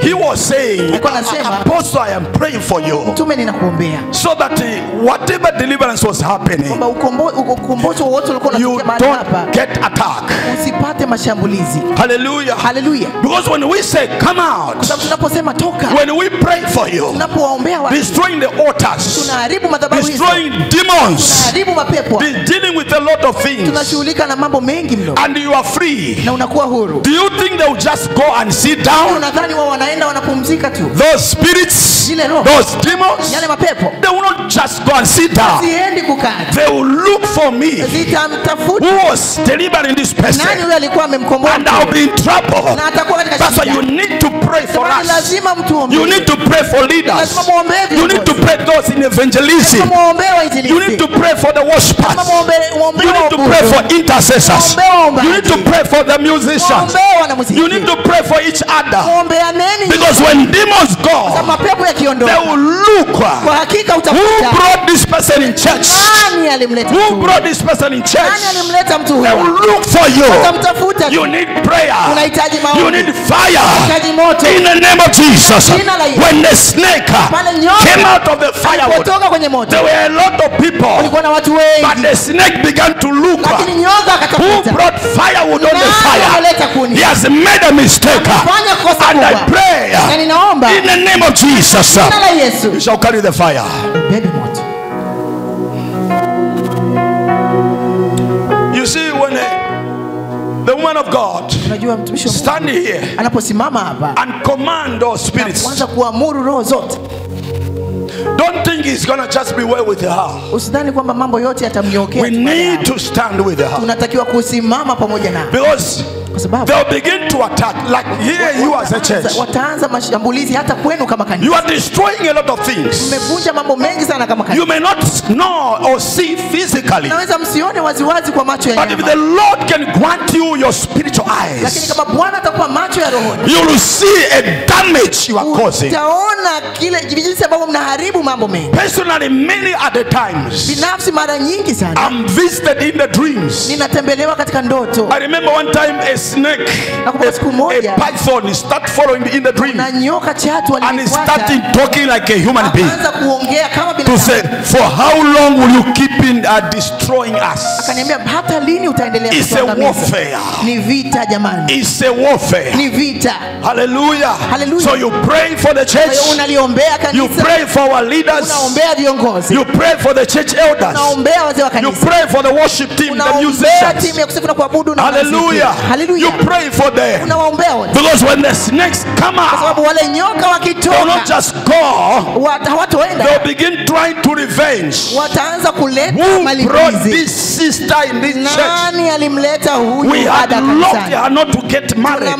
he was saying, alikuwa anasema, Apostle, I am praying for you mtume ninakuombea so that whatever deliverance was happening, kwamba ukombozi wote ulikuwa you unatokea mahali hapa don't get attacked. usipate mashambulizi. Hallelujah. Haleluya. Because when we say come out, Kwa sababu tunaposema toka, when we pray for you, tunapowaombea watu, destroying the altars, tunaharibu madhabahu hizo, destroying demons, tunaharibu mapepo, dealing with a lot of things, tunashughulika na mambo mengi mno, and you are free. na unakuwa huru. Do you think they will just go and sit down? Unadhani wao wanaenda wanapumzika tu? Those spirits, Zile roho, those demons, yale mapepo they will not just go and sit down. siendi kukaa, They will look for me, zitamtafuta who was delivering this nani person, huyo alikuwa amemkomboa, and I'll be in trouble. na atakuwa katika That's why shida. you need to pray for Jamani, us. lazima mtuombee. You need to pray for leaders. Lazima muombee You need to viongozi. pray those in evangelism. Lazima muombee You wainjilisti. need to pray for the worshipers. Lazima muombee You need to pray for intercessors. Muombee You need to pray for the musicians. muombee wanamuziki. You need to pray for each other. Muombeaneni. Because when demons Sasa go, mapepo they yakiondoka, will look. kwa hakika Who utakuta brought this person in church? nani alimleta Who mtu huyu? brought this person in church? Nani alimleta mtu They huyu? will look for you. Utamtafuta You tu. need prayer. Unahitaji maombi. You need fire. Unahitaji moto. In the name of Jesus. Jina la Yesu. When the snake Pale nyoka came out of the firewood, alipotoka kwenye moto, there were a lot of people. kulikuwa na watu But wengi, the snake began to look. lakini nyoka Who akatafuta brought firewood on the nani fire? ameleta kuni. He has made a mistake. Fanya kosa And I kubwa. Na pray ninaomba in the name of Jesus, jina la Yesu, you shall carry the fire. bebe moto. You see, when the woman of God Unajua mtumishi wa Mungu stand here anaposimama hapa and command those spirits, kwanza kuamuru roho zote, Don't think it's going to just be well with her. Usidhani kwamba mambo yote yatamnyokea. We need to stand with her. Tunatakiwa kusimama pamoja naye. Because they'll begin to attack, like here you as a church. Wataanza mashambulizi hata kwenu kama kanisa. You are destroying a lot of things. Mmevunja mambo mengi sana kama kanisa. You may not know or see physically. Naweza msione waziwazi kwa macho ya nyama. But if the Lord can grant you your spiritual eyes, lakini kama Bwana atakupa macho ya roho, you will see a damage you are causing. Utaona kile jinsi ambavyo mnaharibu mambo mengi. Personally, many other times, binafsi mara nyingi sana, I'm visited in the dreams. Ninatembelewa katika ndoto. I remember one time a snake, a python start following me in the dream, and he started talking like a human being to say, for how long will you keep in destroying us? It's a warfare. It's a warfare. Hallelujah. Hallelujah. So you pray for the church, you pray for our leaders, you pray for the church elders, you pray for the worship team, the musicians. Hallelujah. You pray for them, because when the snakes come out, they'll not just go, they'll begin trying to revenge. Who brought this sister in this church? We had locked her not to get married,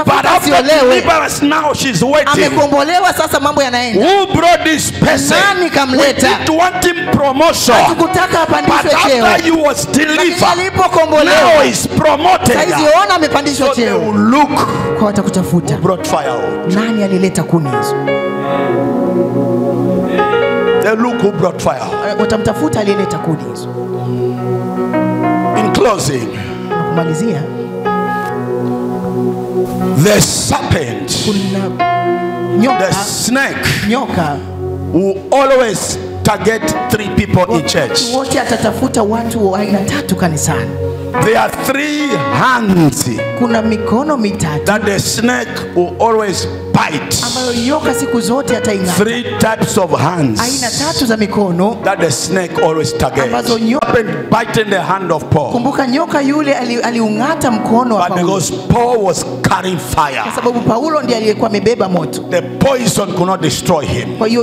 but after deliverance now she's waiting. Who brought this person? We didn't want him promotion, but after he was delivered, now he's promoted. So they will look who brought fire. They look who brought fire. In closing, the serpent, the snake, will always target 3 people in church. There are 3 hands that the snake will always bite. 3 types of hands that the snake always targets. Biting the hand of Paul, but because Paul was carrying fire, the poison could not destroy him, because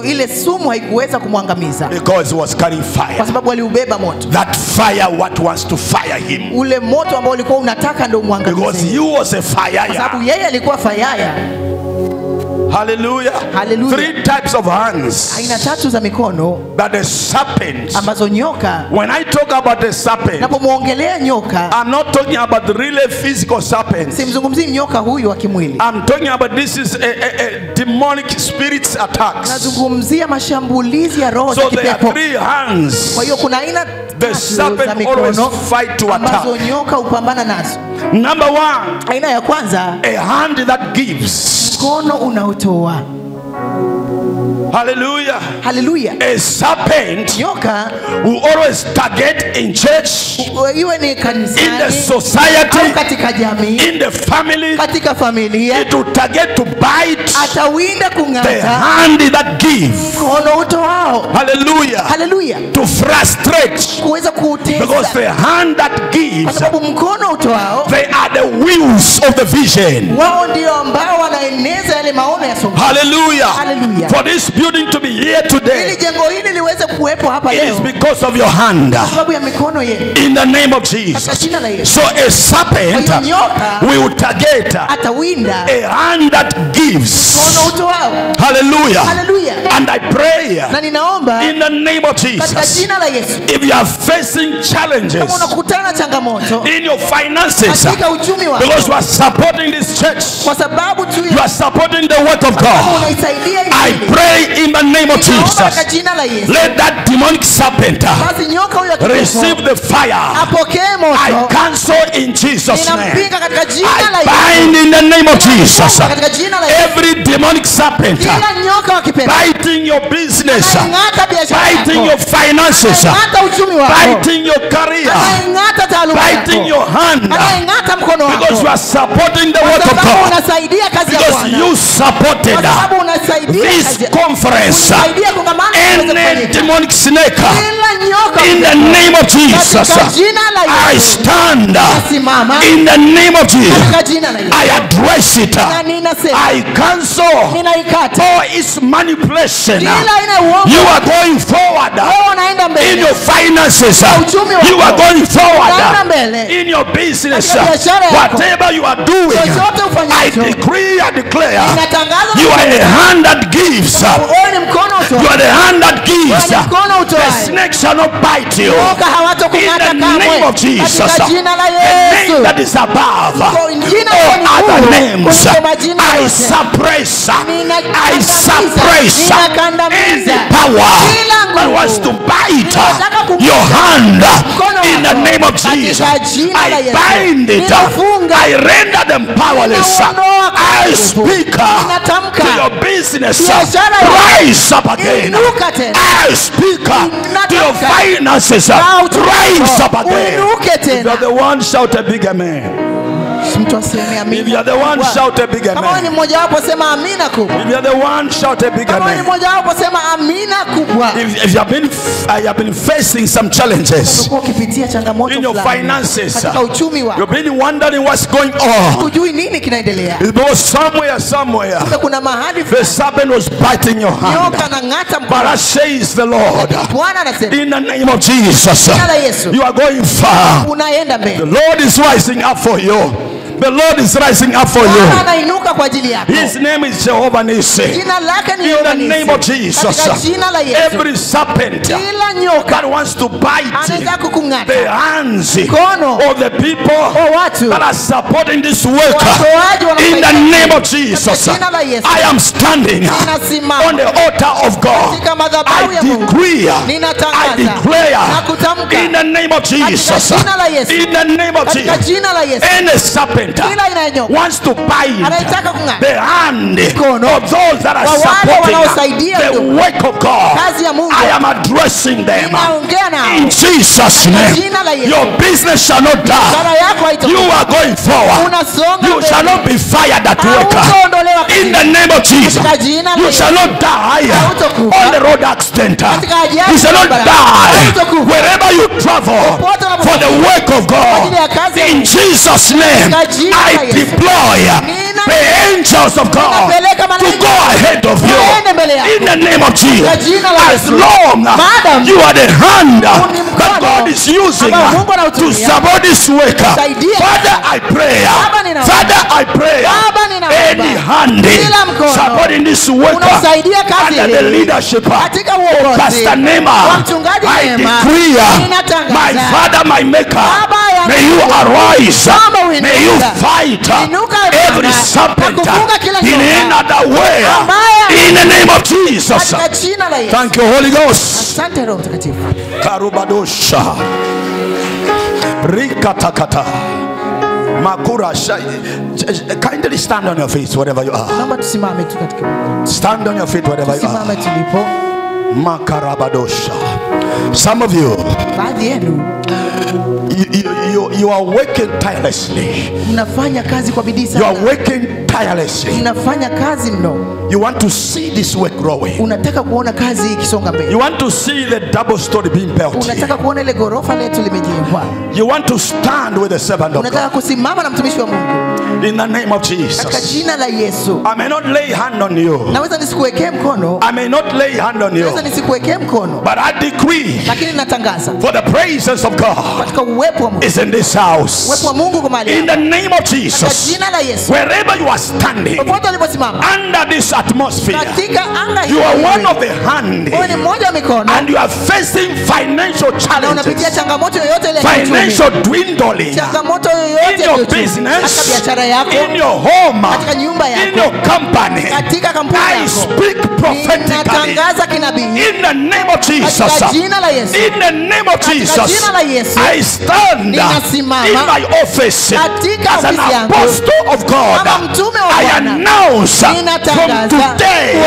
he was carrying fire. That fire what wants to fire him, because he was a fire. Hallelujah. Hallelujah. 3 types of hands that the serpent. When I talk about the serpent, I'm not talking about the really physical serpent. I'm talking about this is a demonic spirit's attacks. So there are 3 hands the serpent always fight to attack. Number 1, a hand that gives. Hallelujah. Hallelujah. A serpent will always target in church, in the society, in the family. It will target to bite the hand that gives. Hallelujah. Hallelujah. To frustrate, because the hand that gives, they are the wheels of the vision. Hallelujah. Hallelujah. For this building to be here today is because of your hand. In the name of Jesus. So a serpent will target a hand that gives. Hallelujah. Hallelujah. And I pray in the name of Jesus, if you are facing challenges in your finances, because you are supporting this church, you are supporting the word of God, I pray in the name of Jesus, let that demonic serpent receive the fire. I cancel in Jesus' name. I bind in the name of Jesus every demonic serpent biting your business, biting your finances, biting your career, biting your hand, because you are supporting the word of God, because you supported this conference. Any demonic snake, in the name of Jesus, I stand in the name of Jesus. I address it. I cancel all its manipulation. deception, you are going forward in your finances, you are going forward in your business. Whatever you are doing, I decree and declare, you are a hand that gives. You are the hand that gives. The snake shall not bite you. In the name of Jesus, the name that is above all other names, I suppress any power that wants to bite your hand. In the name of Jesus, I bind it. I render them powerless. I speak to your business, rise up again. I speak to your finances, rise up again. If you are the one, shout a big amen. If you are the one, shout a big amen. If you are the one, shout a big amen. If you have been facing some challenges in your finances, you've been wondering what's going on. Because somewhere the serpent was biting your hand. But I says the Lord, in the name of Jesus, you are going far. The Lord is rising up for you. The Lord is rising up for you. His name is Jehovah Nissi. In the name of Jesus, every serpent that wants to bite the hands of the people that are supporting this work, in the name of Jesus, I am standing on the altar of God. I decree, I declare, in the name of Jesus, in the name of Jesus, any serpent wants to bite the hand of those that are supporting the work of God. I am addressing them in Jesus' name. Your business shall not die. You are going forward. You shall not be fired at work. In the name of Jesus, you shall not die on the road accident. You shall not die wherever you travel for the work of God. In Jesus' name, I deploy the angels of God to go ahead of you. In the name of Jesus, as long you are the hand that God is using to support this work, Father, I pray, any hand supporting this work under the leadership of Pastor Nema, I decree, my Father, my Maker, may you arise, may you fight every serpent in another way, in the name of Jesus. Thank you, Holy Ghost. Karubadosha Rikatakata Makura. Kindly stand on your feet wherever you are. Stand on your feet wherever you are. Makarabadosha. Some of you, you are working tirelessly. You are working tirelessly. You want to see this work growing. You want to see the double story being built. You want to stand with the servant of God. In the name of Jesus, I may not lay hand on you. I may not lay hand on you, but I decree, for the presence of God is in this house. In the name of Jesus, wherever you are standing under this atmosphere, you are one of the hand, and you are facing financial challenges, financial dwindling in your business, in your home, in your company. I speak prophetically in the name of Jesus. In the name of Jesus, I stand in my office as an apostle of God. I announce from today,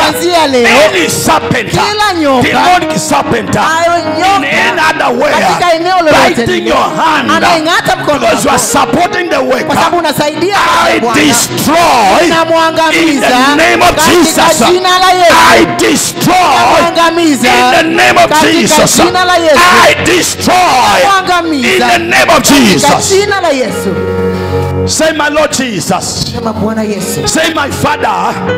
any serpent, demonic serpent in any other way biting your hand because you are supporting the work, I destroy in the name of Jesus. I destroy in the name of Jesus. I destroy in the name of Jesus. Say my Lord Jesus. Sema Bwana Yesu. Say my Father.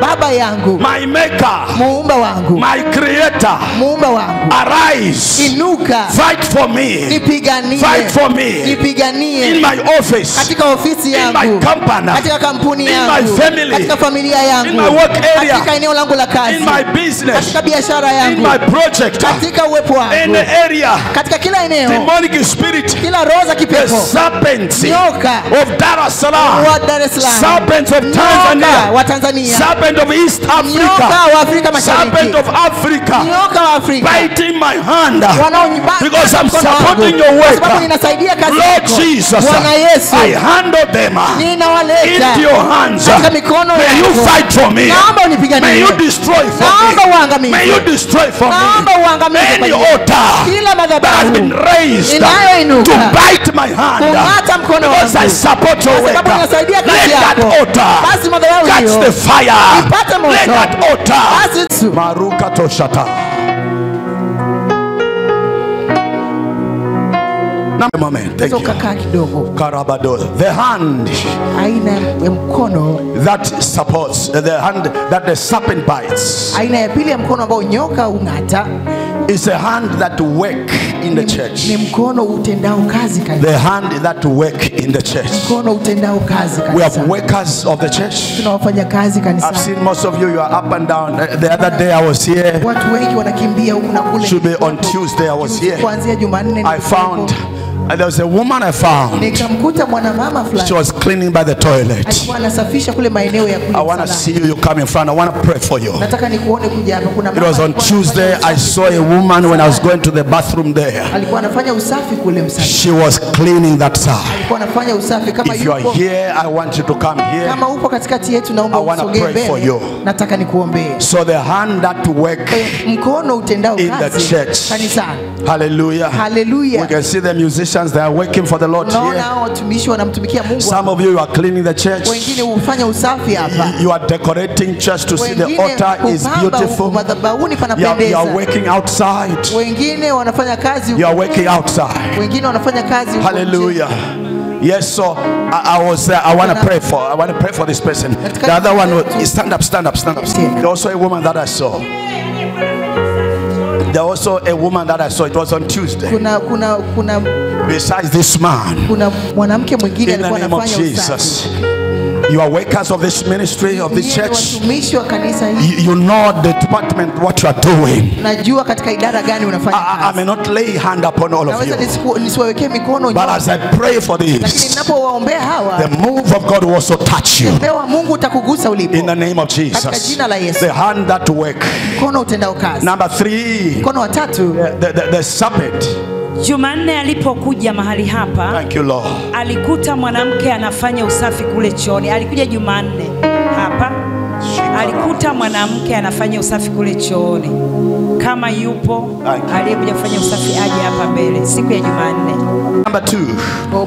Baba yangu. My maker. Muumba wangu. My creator. Muumba wangu. Arise. Inuka. Fight for me. Nipiganie. Fight for me. Nipiganie. In my office. Katika ofisi yangu. In my company. Katika kampuni yangu. In my family. Katika familia yangu. In my work area. Katika eneo langu la kazi. In my business. Katika biashara yangu. In my project. Katika uwepo wangu. In the area. Katika kila eneo. Demonic spirit. Kila roho za kipepo. The serpents. Nyoka. Of Dar es Salaam. Wa Dar es Salaam. Serpents of Tanzania. Wa Tanzania. Serpent of East Africa. Nyoka wa Afrika Mashariki. Serpent of Africa. Nyoka wa Afrika. Biting my hand. Wanaonibana. Because I'm supporting your work. Sababu ninasaidia kazi Lord yako. Jesus. Bwana Yesu. I handle them Ninawaleta into your hands. katika mikono May you yako. fight for me. Naomba unipiganie. May you destroy for Naomba me. uangamize. May you destroy for Naomba me. uangamize Any kwa ajili. altar Kila that has been madhabahu raised inayoinuka to bite my hand kung'ata mkono because I wangu. support your Kwa work. sababu ninasaidia kazi Let that yako. altar Basi madhabahu catch hiyo the fire. ipate moto. Let that altar Basi Maruka Toshata. Moment. Thank you. kakaa kidogo. Karabado. The hand Aina ya mkono, that supports, the hand that the serpent bites, aina ya pili ya mkono ambao nyoka ung'ata, is a hand that work in the church. ni mkono utendao kazi kanisa. The hand that work in the church. Mkono utendao kazi We have kanisa. workers of the church. Tuna wafanya kazi kanisa. I've seen most of you, you are up and down. The other day I was here. Watu wengi wanakimbia huku na kule. Should be on Tuesday I was here. Kuanzia Jumanne I found, there was a woman I found. nikamkuta mwanamama She fulani was cleaning by the toilet. alikuwa anasafisha kule maeneo ya kule. I want to see you come in front. I want to pray for you. Nataka nikuone kuja hapa. Kuna It mama was on alikuwa Tuesday. anafanya I saw a woman when I was going to the bathroom there. alikuwa anafanya usafi kule msafi. She was cleaning that side. Alikuwa anafanya usafi kama If you are yupo. here, I want you to come here. Kama upo katikati yetu naomba I wanna usogee pray for mbele. you. Nataka nikuombee. So the hand that work Mkono utendao in the kazi church. kanisani. Hallelujah. Hallelujah. We can see the musicians, they are working for the Lord Naona here. hao watumishi wanamtumikia Mungu. Some of you are cleaning the church. Wengine hufanya usafi hapa. You are decorating church to see the Wengine altar is hupamba beautiful. madhabahuni You are panapendeza. working outside. Wengine wanafanya kazi. You are working outside. Wengine wanafanya kazi huko Hallelujah. Yes, so I was there. I want to pray for this person. The other one, stand up. There also a woman that I saw. There also a woman that I saw. It was on Tuesday. Kuna Besides this man, kuna mwanamke mwingine in the alikuwa name of anafanya Jesus, usafi. you are workers of this ministry, of this Nyinyi church. watumishi wa kanisa hili, You know the department what you are doing. najua katika idara gani unafanya I kazi. may not lay hand upon all of Naweza you, nisiwawekee mikono but nyote, as I pray for lakini this, ninapowaombea hawa, the move of God will also touch you. upeo wa Mungu utakugusa ulipo. In the name of Katika Jesus, jina la Yesu. the hand that work. Mkono utendao kazi. Number 3, Mkono wa tatu, the serpent. Jumanne alipokuja mahali hapa, Thank you, Lord. alikuta mwanamke anafanya usafi kule chooni. Alikuja Jumanne hapa, alikuta mwanamke anafanya usafi kule chooni. Kama yupo aliyekuja kufanya usafi aje hapa mbele siku ya Jumanne. Number 2,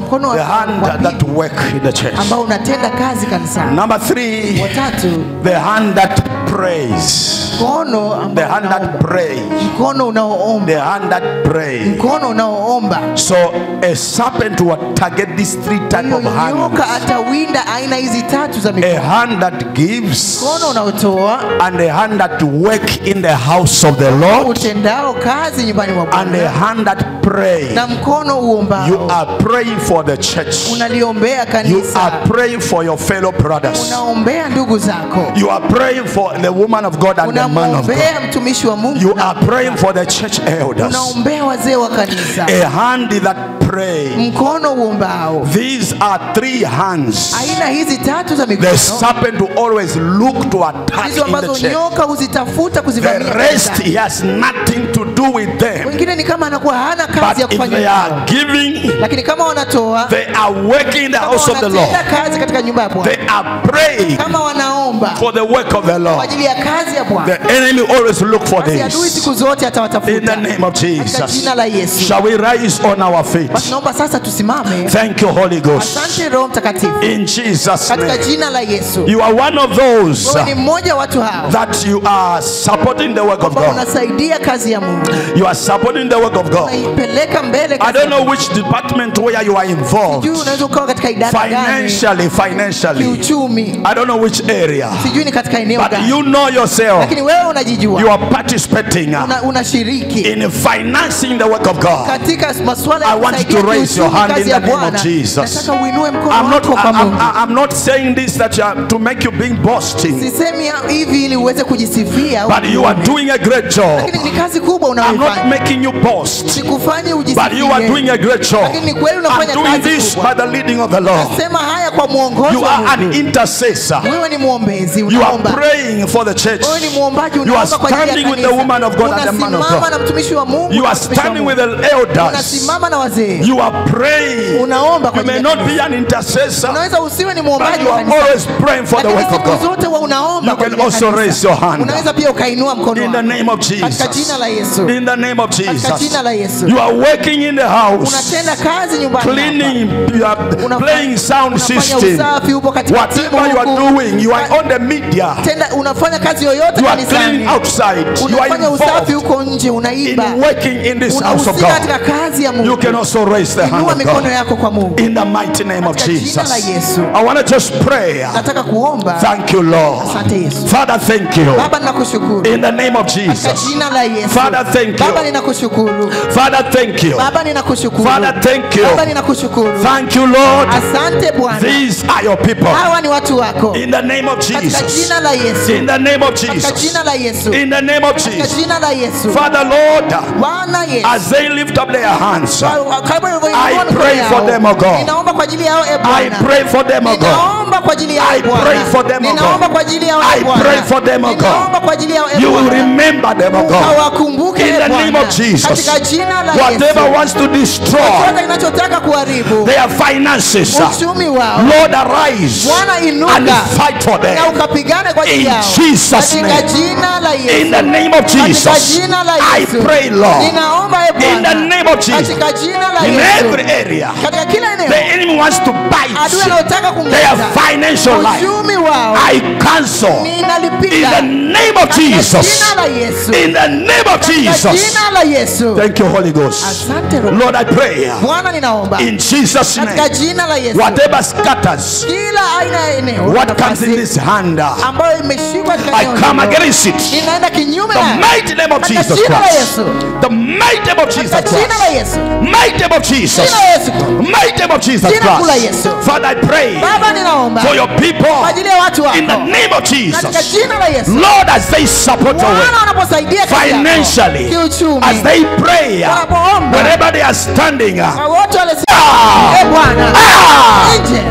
mkono the wa hand that work in the church. ambao unatenda kazi kanisani. Number 3, Wa tatu, the hand that prays. mkono ambao The hand that unaomba. prays. Mkono unaoomba. The hand that prays. Mkono unaoomba. So a serpent will target these 3 type of hands. Nyoka atawinda aina hizi tatu za A mikono. hand that gives, Mkono unaotoa, and a hand that work in the house of the Lord, utendao kazi nyumbani mwa and a Bwana, hand that pray. na mkono uombao. You are praying for the church. Unaliombea You kanisa. are praying for your fellow brothers. Unaombea ndugu zako. You are praying for the woman of God and the man of God. Unamwombea mtumishi wa Mungu. You are praying for the church elders. Unaombea wazee wa kanisa. A hand that pray. Mkono uombao. These are 3 hands. Aina hizi tatu za The mikono serpent will always look to attack hizo in the ambazo church. nyoka huzitafuta The kuzivamia rest, kanisani. he has nothing to do with them. Wengine ni kama anakuwa hana kazi ya But if kufanya they nao. are giving, Lakini kama wanatoa, they are working in the kama house of the Lord. wanatenda kazi katika nyumba ya Bwana, They are praying kama wanaomba for the work of the kwa Lord. ajili ajili ya kazi ya Bwana. The enemy always look for Basi adui this. siku zote atawatafuta. In the name of Katika Jesus. jina la Yesu. Shall we rise on our feet? Basi naomba sasa tusimame. Thank you, Holy Ghost. Asante Roho Mtakatifu. In Jesus' Katika name. jina la Yesu. You are one of those Wewe ni mmoja wa watu hao that you are supporting the work of God. Unasaidia kazi ya Mungu. You are supporting the work of God. Unaipeleka mbele kazi. I don't know which department where you are involved. Sijui unaweza kuwa katika idara gani. Financially. Kiuchumi. I don't know which area. Sijui ni katika eneo But gani. you know yourself. Lakini wewe unajijua. You are participating. Unashiriki In financing the work of God. Katika masuala ya I want you to raise your hand in the name of Jesus. Nataka uinue mkono wako kwa Mungu. I'm not saying this that you are to make you being boasting. Sisemi hivi ili uweze kujisifia. But you are doing a great job. Lakini ni kazi kubwa I'm unayofanya. not making you boast. Sikufanye ujisifie. But you are doing a great job. Lakini ni kweli unafanya I'm doing this by the leading of the Lord. Nasema haya kwa mwongozo You wa are Mungu. an intercessor. Wewe ni muombezi, You are unaomba. praying for the church. Wewe ni muombaji, You are unaomba kwa ajili ya standing with kanisa. the woman of God and the man of Unasimama na God. mtumishi wa Mungu. You are standing with the elders. Unasimama na wazee. You are praying. Unaomba kwa You may ajili ya not be an intercessor. Unaweza usiwe ni But muombaji you wa are kanisa. always praying for the work of God. Zote wa unaomba You kwa can ajili ya also kanisa. raise your hand. Unaweza pia ukainua mkono In wako. the name of Jesus. Katika jina la Yesu. In the name of Katika Jesus. jina la Yesu. You are working in the house. Unatenda kazi nyumbani. Cleaning, you are playing sound system. Usafi upo katika whatever you are doing, you are on the media. Tenda unafanya kazi yoyote You are cleaning kanisani. outside. You are Unafanya usafi involved huko nje, unaiba. in working in this house of Unahusika katika God. kazi ya Mungu. You can also raise the hand Inua of mikono God. yako kwa Mungu. In the mighty name of Katika jina la Jesus. Yesu. I want to just pray. Nataka kuomba. Thank you, Lord. Asante Yesu. Father, thank you. Baba ninakushukuru. In the name of Katika Jesus. jina la Yesu. Father, thank Baba you. ninakushukuru. Father, thank you. Baba ninakushukuru. Father, thank you. Baba ninakushukuru. Thank you, Lord. Asante Bwana. These are your people. Hawa ni watu wako. In the name of Katika Jesus. jina la Yesu. In the name of Katika Jesus. jina la Yesu. In the name of Katika Jesus. jina la Yesu. Father, Lord, Bwana Yesu. as they lift up their hands, I pray for them, O God. Ninaomba kwa ajili yao e Bwana. I pray for them, O God. Ninaomba kwa ajili yao I e Bwana. pray for them, O God. Ninaomba kwa ajili yao I e Bwana. pray for them, O God. Ninaomba kwa ajili yao e You will Bwana. remember them, O God. Ukawakumbuke In e the name Bwana. of Jesus. Katika jina la Whatever Yesu. wants to destroy Chochote kinachotaka kuharibu their finances, uchumi wao, Lord, arise Bwana inuka and fight for na them. ukapigane kwa ajili In yao. Jesus' Katika name. jina la Yesu. In the name of Katika Jesus, jina la I Yesu. pray, Lord, Ninaomba e Bwana. in the name of Jesus, Katika jina la in Yesu. every area, Katika kila eneo. the enemy wants to bite Adui anayotaka their kumeza financial life. uchumi wao. I cancel in Ninalipiga. the name of Katika Jesus. jina la Yesu. In the name of Katika Jesus. jina la Yesu. Thank you, Holy Ghost. Asante Roho. Lord, I pray Bwana ninaomba. in Jesus' Katika name, jina la Yesu. whatever scatters Kila aina ya eneo. what comes in this hand, ambayo imeshikwa katika I eneo come hilo. against it. Ninaenda kinyume The na mighty name of katika Jesus jina la Christ. Yesu. The mighty name of Jesus Katika jina la Christ. Yesu. Mighty name of Jesus. Jina la Yesu. Mighty name of Jesus Jina kuu la Christ. Yesu. Father, I pray Baba ninaomba for your people kwa ajili ya watu wako. in the name of Katika Jesus. jina la Yesu. Lord, as they support your Bwana work wanaposaidia kazi yako. financially, Kiuchumi. as they pray, Wanapoomba. wherever they are standing, Kwa wote wale Ah! e Bwana. Ah! Nje.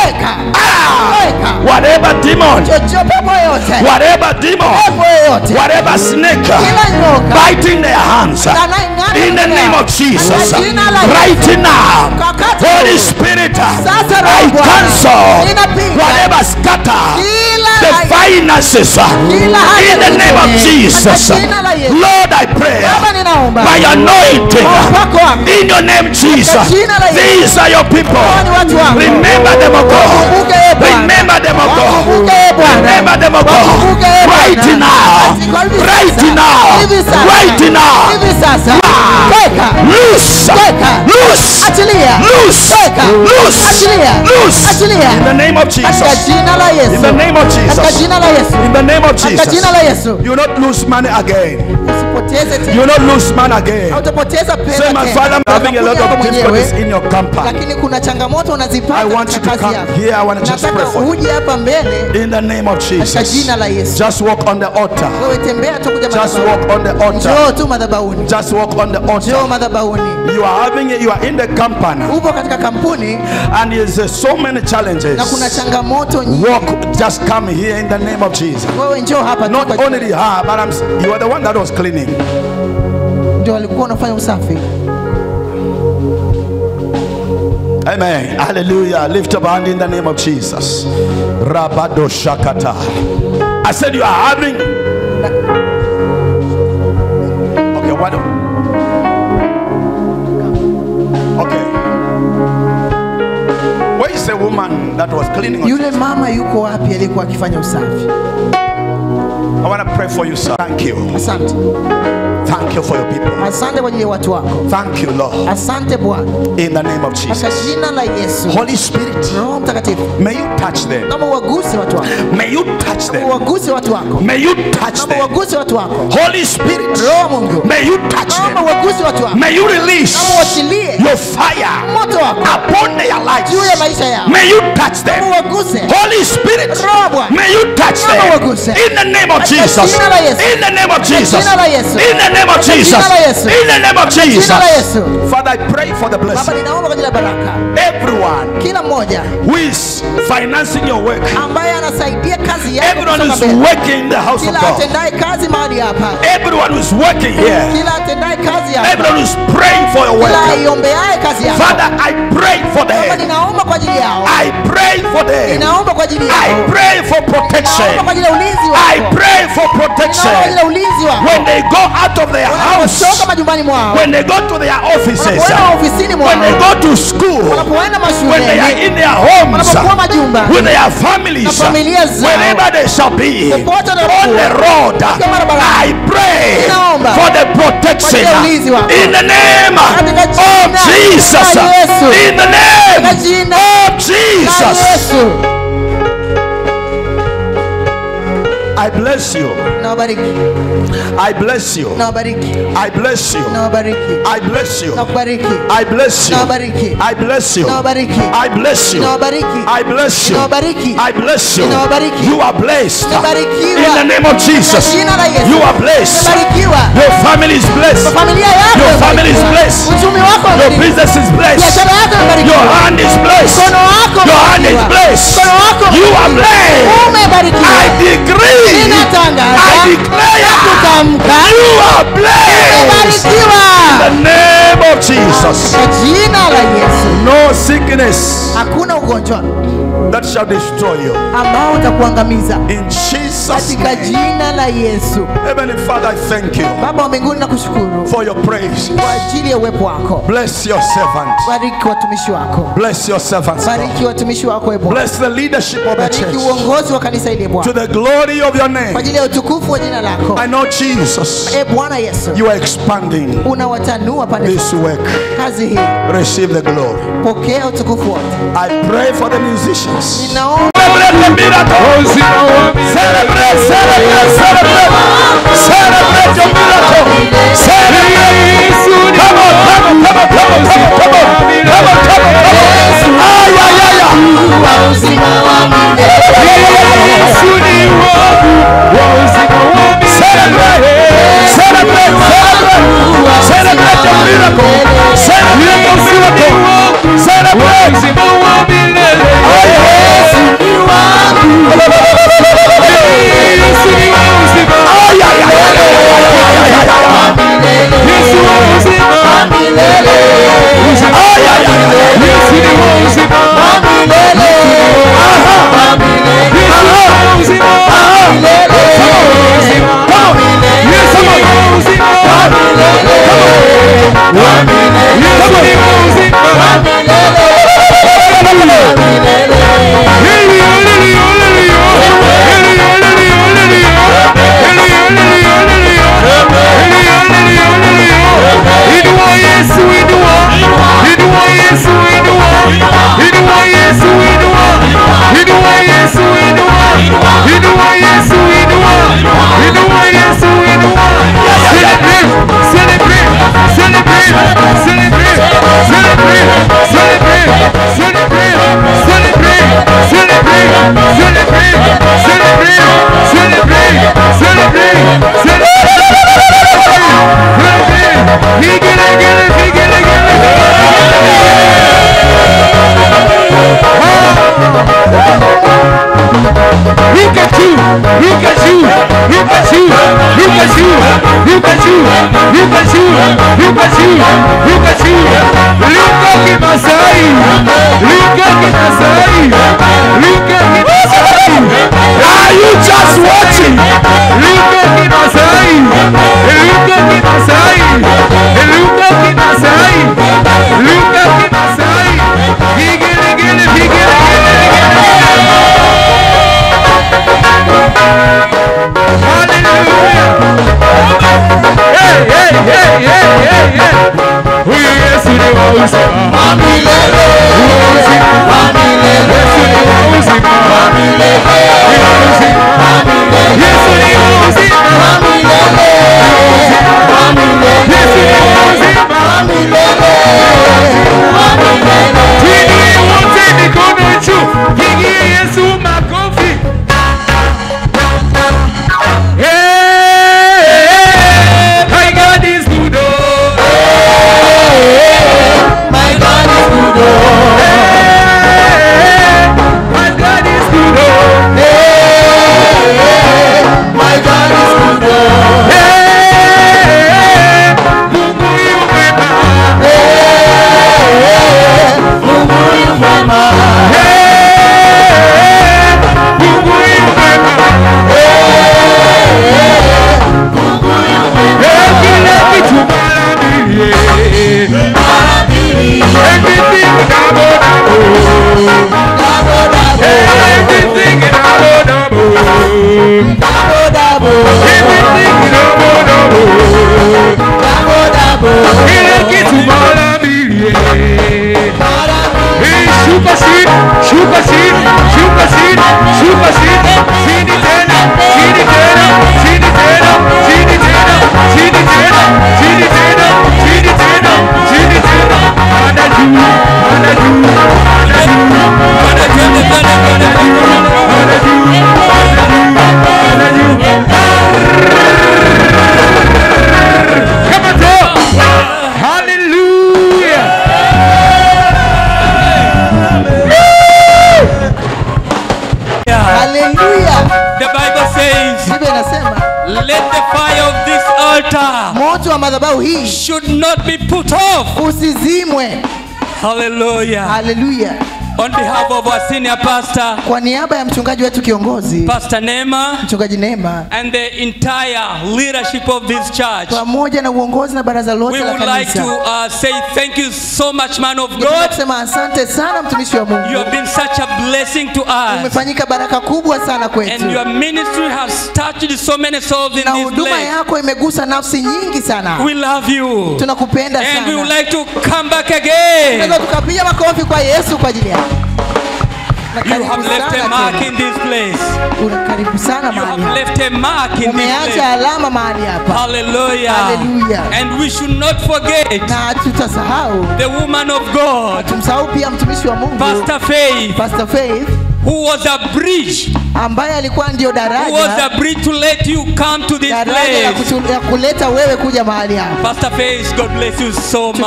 Weka. Weka. whatever demon, Chochote pepo yote. whatever demon, Pepo yote. whatever snake Kila nyoka. biting their hands, in the name of Jesus, Katika jina la Yesu. right now, Kakati. Holy Spirit, Sasa I Roho Bwana. cancel Ninapinga. whatever scatter Kila the aina- finances Kila hali in the name of ya Jesus. katika jina la Yesu. Lord, I pray Baba ninaomba. by anointing Upako wako. in your name, Jesus. Katika jina la Yesu. These are your people. Hawa ni watu wako. Remember them, O God. Wakumbuke, e Bwana. Remember them, O God. Wakumbuke, e Bwana. Remember them, O Wakumbuke, God. e Bwana. Right now. Katika hivi Right sasa. now. Hivi sasa. Right now. Hivi sasa. Weka. Loose. Weka. Loose. Achilia. Loose. Weka. Loose. Achilia. Loose. Achilia. In the name of Katika Jesus. jina la Yesu. In the name of Katika Jesus. jina la Yesu. In the name of Katika jina la Jesus. Yesu. You will not lose money again. Usipoteze tena. You will not lose money again. Hautapoteza pesa Say, my tena. Father, I'm having a lot Unakuja of wewe difficulties mwenyewe, in your company. lakini kuna changamoto unazipata I want you to katika kazi come yako. here. I want to just Nataka pray for you. uje hapa mbele In the name of katika Jesus. jina la Yesu. Just walk on the altar. Wewe tembea tu kuja Just madhabahuni. walk on the altar. Njoo tu madhabahuni. Just walk on the Njoo altar. madhabahuni. You are in the company, Upo katika kampuni and there's so many challenges. na kuna changamoto nyingi. Walk, just come here in the name of Jesus. Wewe njoo hapa tu Not kwa- only her, but you are the one that was cleaning. ndio walikuwa unafanya usafi. Amen. Hallelujah. Lift up a hand in the name of Jesus. Rabado Shakata. I said you are having. Okay, what? Okay. Where is the woman that was cleaning? Yule mama yuko wapi alikuwa akifanya usafi? I want to pray for you, sir. Thank you. Asante. Thank you for your people. Asante kwa ajili ya watu wako. Thank you, Lord. Asante Bwana. In the name of Jesus. Kwa jina la Yesu. Holy Spirit. Roho Mtakatifu. May you touch them. Naomba uwaguse watu wako. May you touch them. Uwaguse watu wako. May you touch Naomba them. uwaguse watu wako. Holy Spirit. Roho Mungu. May you touch them. Naomba uwaguse watu wako. May you release Naomba uachilie your fire moto wako upon their lives. juu ya maisha yao. May you touch them. Naomba uwaguse. Holy Spirit. Roho Bwana. May you touch them. Naomba uwaguse. In the name of Jesus. Katika jina la Yesu. In the name of Jesus. Katika jina la Yesu. In the name of Katika Jesus. jina la Yesu. In the name of Jesus. Jina la Yesu. Father, I pray for the Baba, blessing. ninaomba kwa ajili ya baraka. Everyone Kila mmoja who is financing your work. ambaye anasaidia kazi yako Everyone kusonga who mbele. is working in the house of Kila God. atendaye kazi mahali hapa. Everyone who is working here. Kila atendaye kazi hapa. Everyone who is praying for your Kila work. aiombeaye kazi yako. Father, I pray for Baba, them. ninaomba kwa ajili yao. I pray for them. Ninaomba kwa ajili I yao. pray for protection. Ninaomba kwa ajili ya ulinzi wako. I pray for Ninaomba kwa ajili protection. ya ulinzi wako. When they go out of their house, Wanapotoka majumbani mwao. when they go to their offices, Wanapoenda ofisini mwao. when they go to school, Wanapoenda when they are mashuleni. in their homes, Wanapokuwa majumba. when they have families, Na familia zao. wherever they shall be, Popote on wanapokuwa. the road, Katika barabara. I pray Ninaomba. for the protection Kwa ajili ya ulinzi wako. in the name Katika of jina Jesus. la Yesu. In the name Katika jina of la Jesus. Yesu. I bless you. Nawabariki. I bless you. Nawabariki. I bless you. Nawabariki. I bless you. Nakubariki. I bless you. Nawabariki. I bless you. Nawabariki. I bless you. Nawabariki. I bless you. Nawabariki. I bless you. Nawabariki. You are blessed. Nabarikiwa. In the name of Jesus. Kwa jina la Yesu. You are blessed. Nabarikiwa. Your family is blessed. Familia yako Your family is imebarikiwa. blessed. Uchumi wako Your umebarikiwa. business is blessed. Biashara yako imebarikiwa. Your hand is blessed. Mkono wako Your hand is umebarikiwa. blessed. Mkono wako You are blessed. umebarikiwa. I decree. Ninatangaza. I declare. Kutamka. You are blessed. Umebarikiwa. In the name of Jesus. Kwa jina la Yesu. No sickness Hakuna ugonjwa that shall destroy you. ambao utakuangamiza. In Jesus' Katika name. jina la Yesu. Heavenly Father, I thank you Baba wa mbinguni nakushukuru for your praise. kwa ajili ya uwepo wako. Bless your servant. Bariki watumishi wako. Bless your servants. Bariki watumishi wako e Bwana. Bless the leadership of the Bariki church. uongozi wa kanisa hili e To Bwana. the glory of your Kwa name. ajili ya utukufu wa jina lako. I know Jesus. E Bwana Yesu. You are expanding Unawatanua pande this work. kazi hii. Receive the glory. Pokea utukufu wote. I pray for the musicians. Ninaomba Celebrate the miracle. Celebrate, celebrate, celebrate. Celebrate your miracle. Celebrate. Come on, come on, come on, come on, come on, come on, come on, come on, come on. Ah, yeah, yeah, yeah. Celebrate, celebrate, celebrate. Celebrate your miracle. Celebrate your miracle. Celebrate. Oh, yeah. Oh, yeah, yeah, yeah, Are you just is watching. Should not be put off. Usizimwe. Hallelujah. Hallelujah. On behalf of our senior pastor, kwa niaba ya mchungaji wetu kiongozi, Pastor Neema, mchungaji Neema, and the entire leadership of this church, pamoja na uongozi na baraza lote la kanisa, we would like to say thank you so much, man of God. Tunasema asante sana mtumishi wa Mungu. You have been such a blessing to us. Umefanyika baraka kubwa sana kwetu. And your ministry has touched so many souls in this place. Na huduma yako imegusa nafsi nyingi sana. We love you. Tunakupenda sana. And we would like to come back again. Tunaweza tukapiga makofi kwa Yesu kwa ajili yako. You have left a mark in this place. You have left a mark in this place. Hallelujah. Hallelujah. And we should not forget the woman of God, Pastor Faith, who was a bridge. Ambaye alikuwa ndio daraja. Who was a bridge to let you come to this place. Ya kuleta wewe kuja mahali hapa. Pastor Faith, God bless you so much.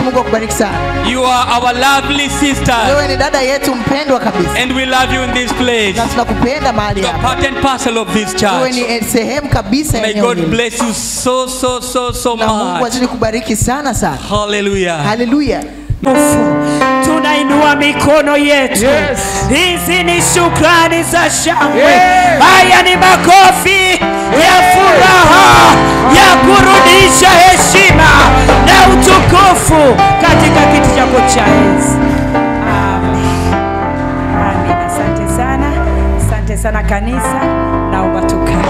Mungu akubariki sana. You are our lovely sister. Wewe ni dada yetu mpendwa kabisa. And we love you in this place. Na tunakupenda mahali hapa. You are part and parcel of this church. Wewe ni sehemu kabisa ya eneo hili. May God bless you so much. Na Mungu azidi kubariki sana sana. Hallelujah. Hallelujah. Tunainua mikono yetu. Hizi ni shukrani za shangwe. Haya ni makofi ya furaha ya kurudisha heshima na utukufu katika kiti chako cha enzi. Amen. Amen. Asante sana kanisa. Naomba tukae.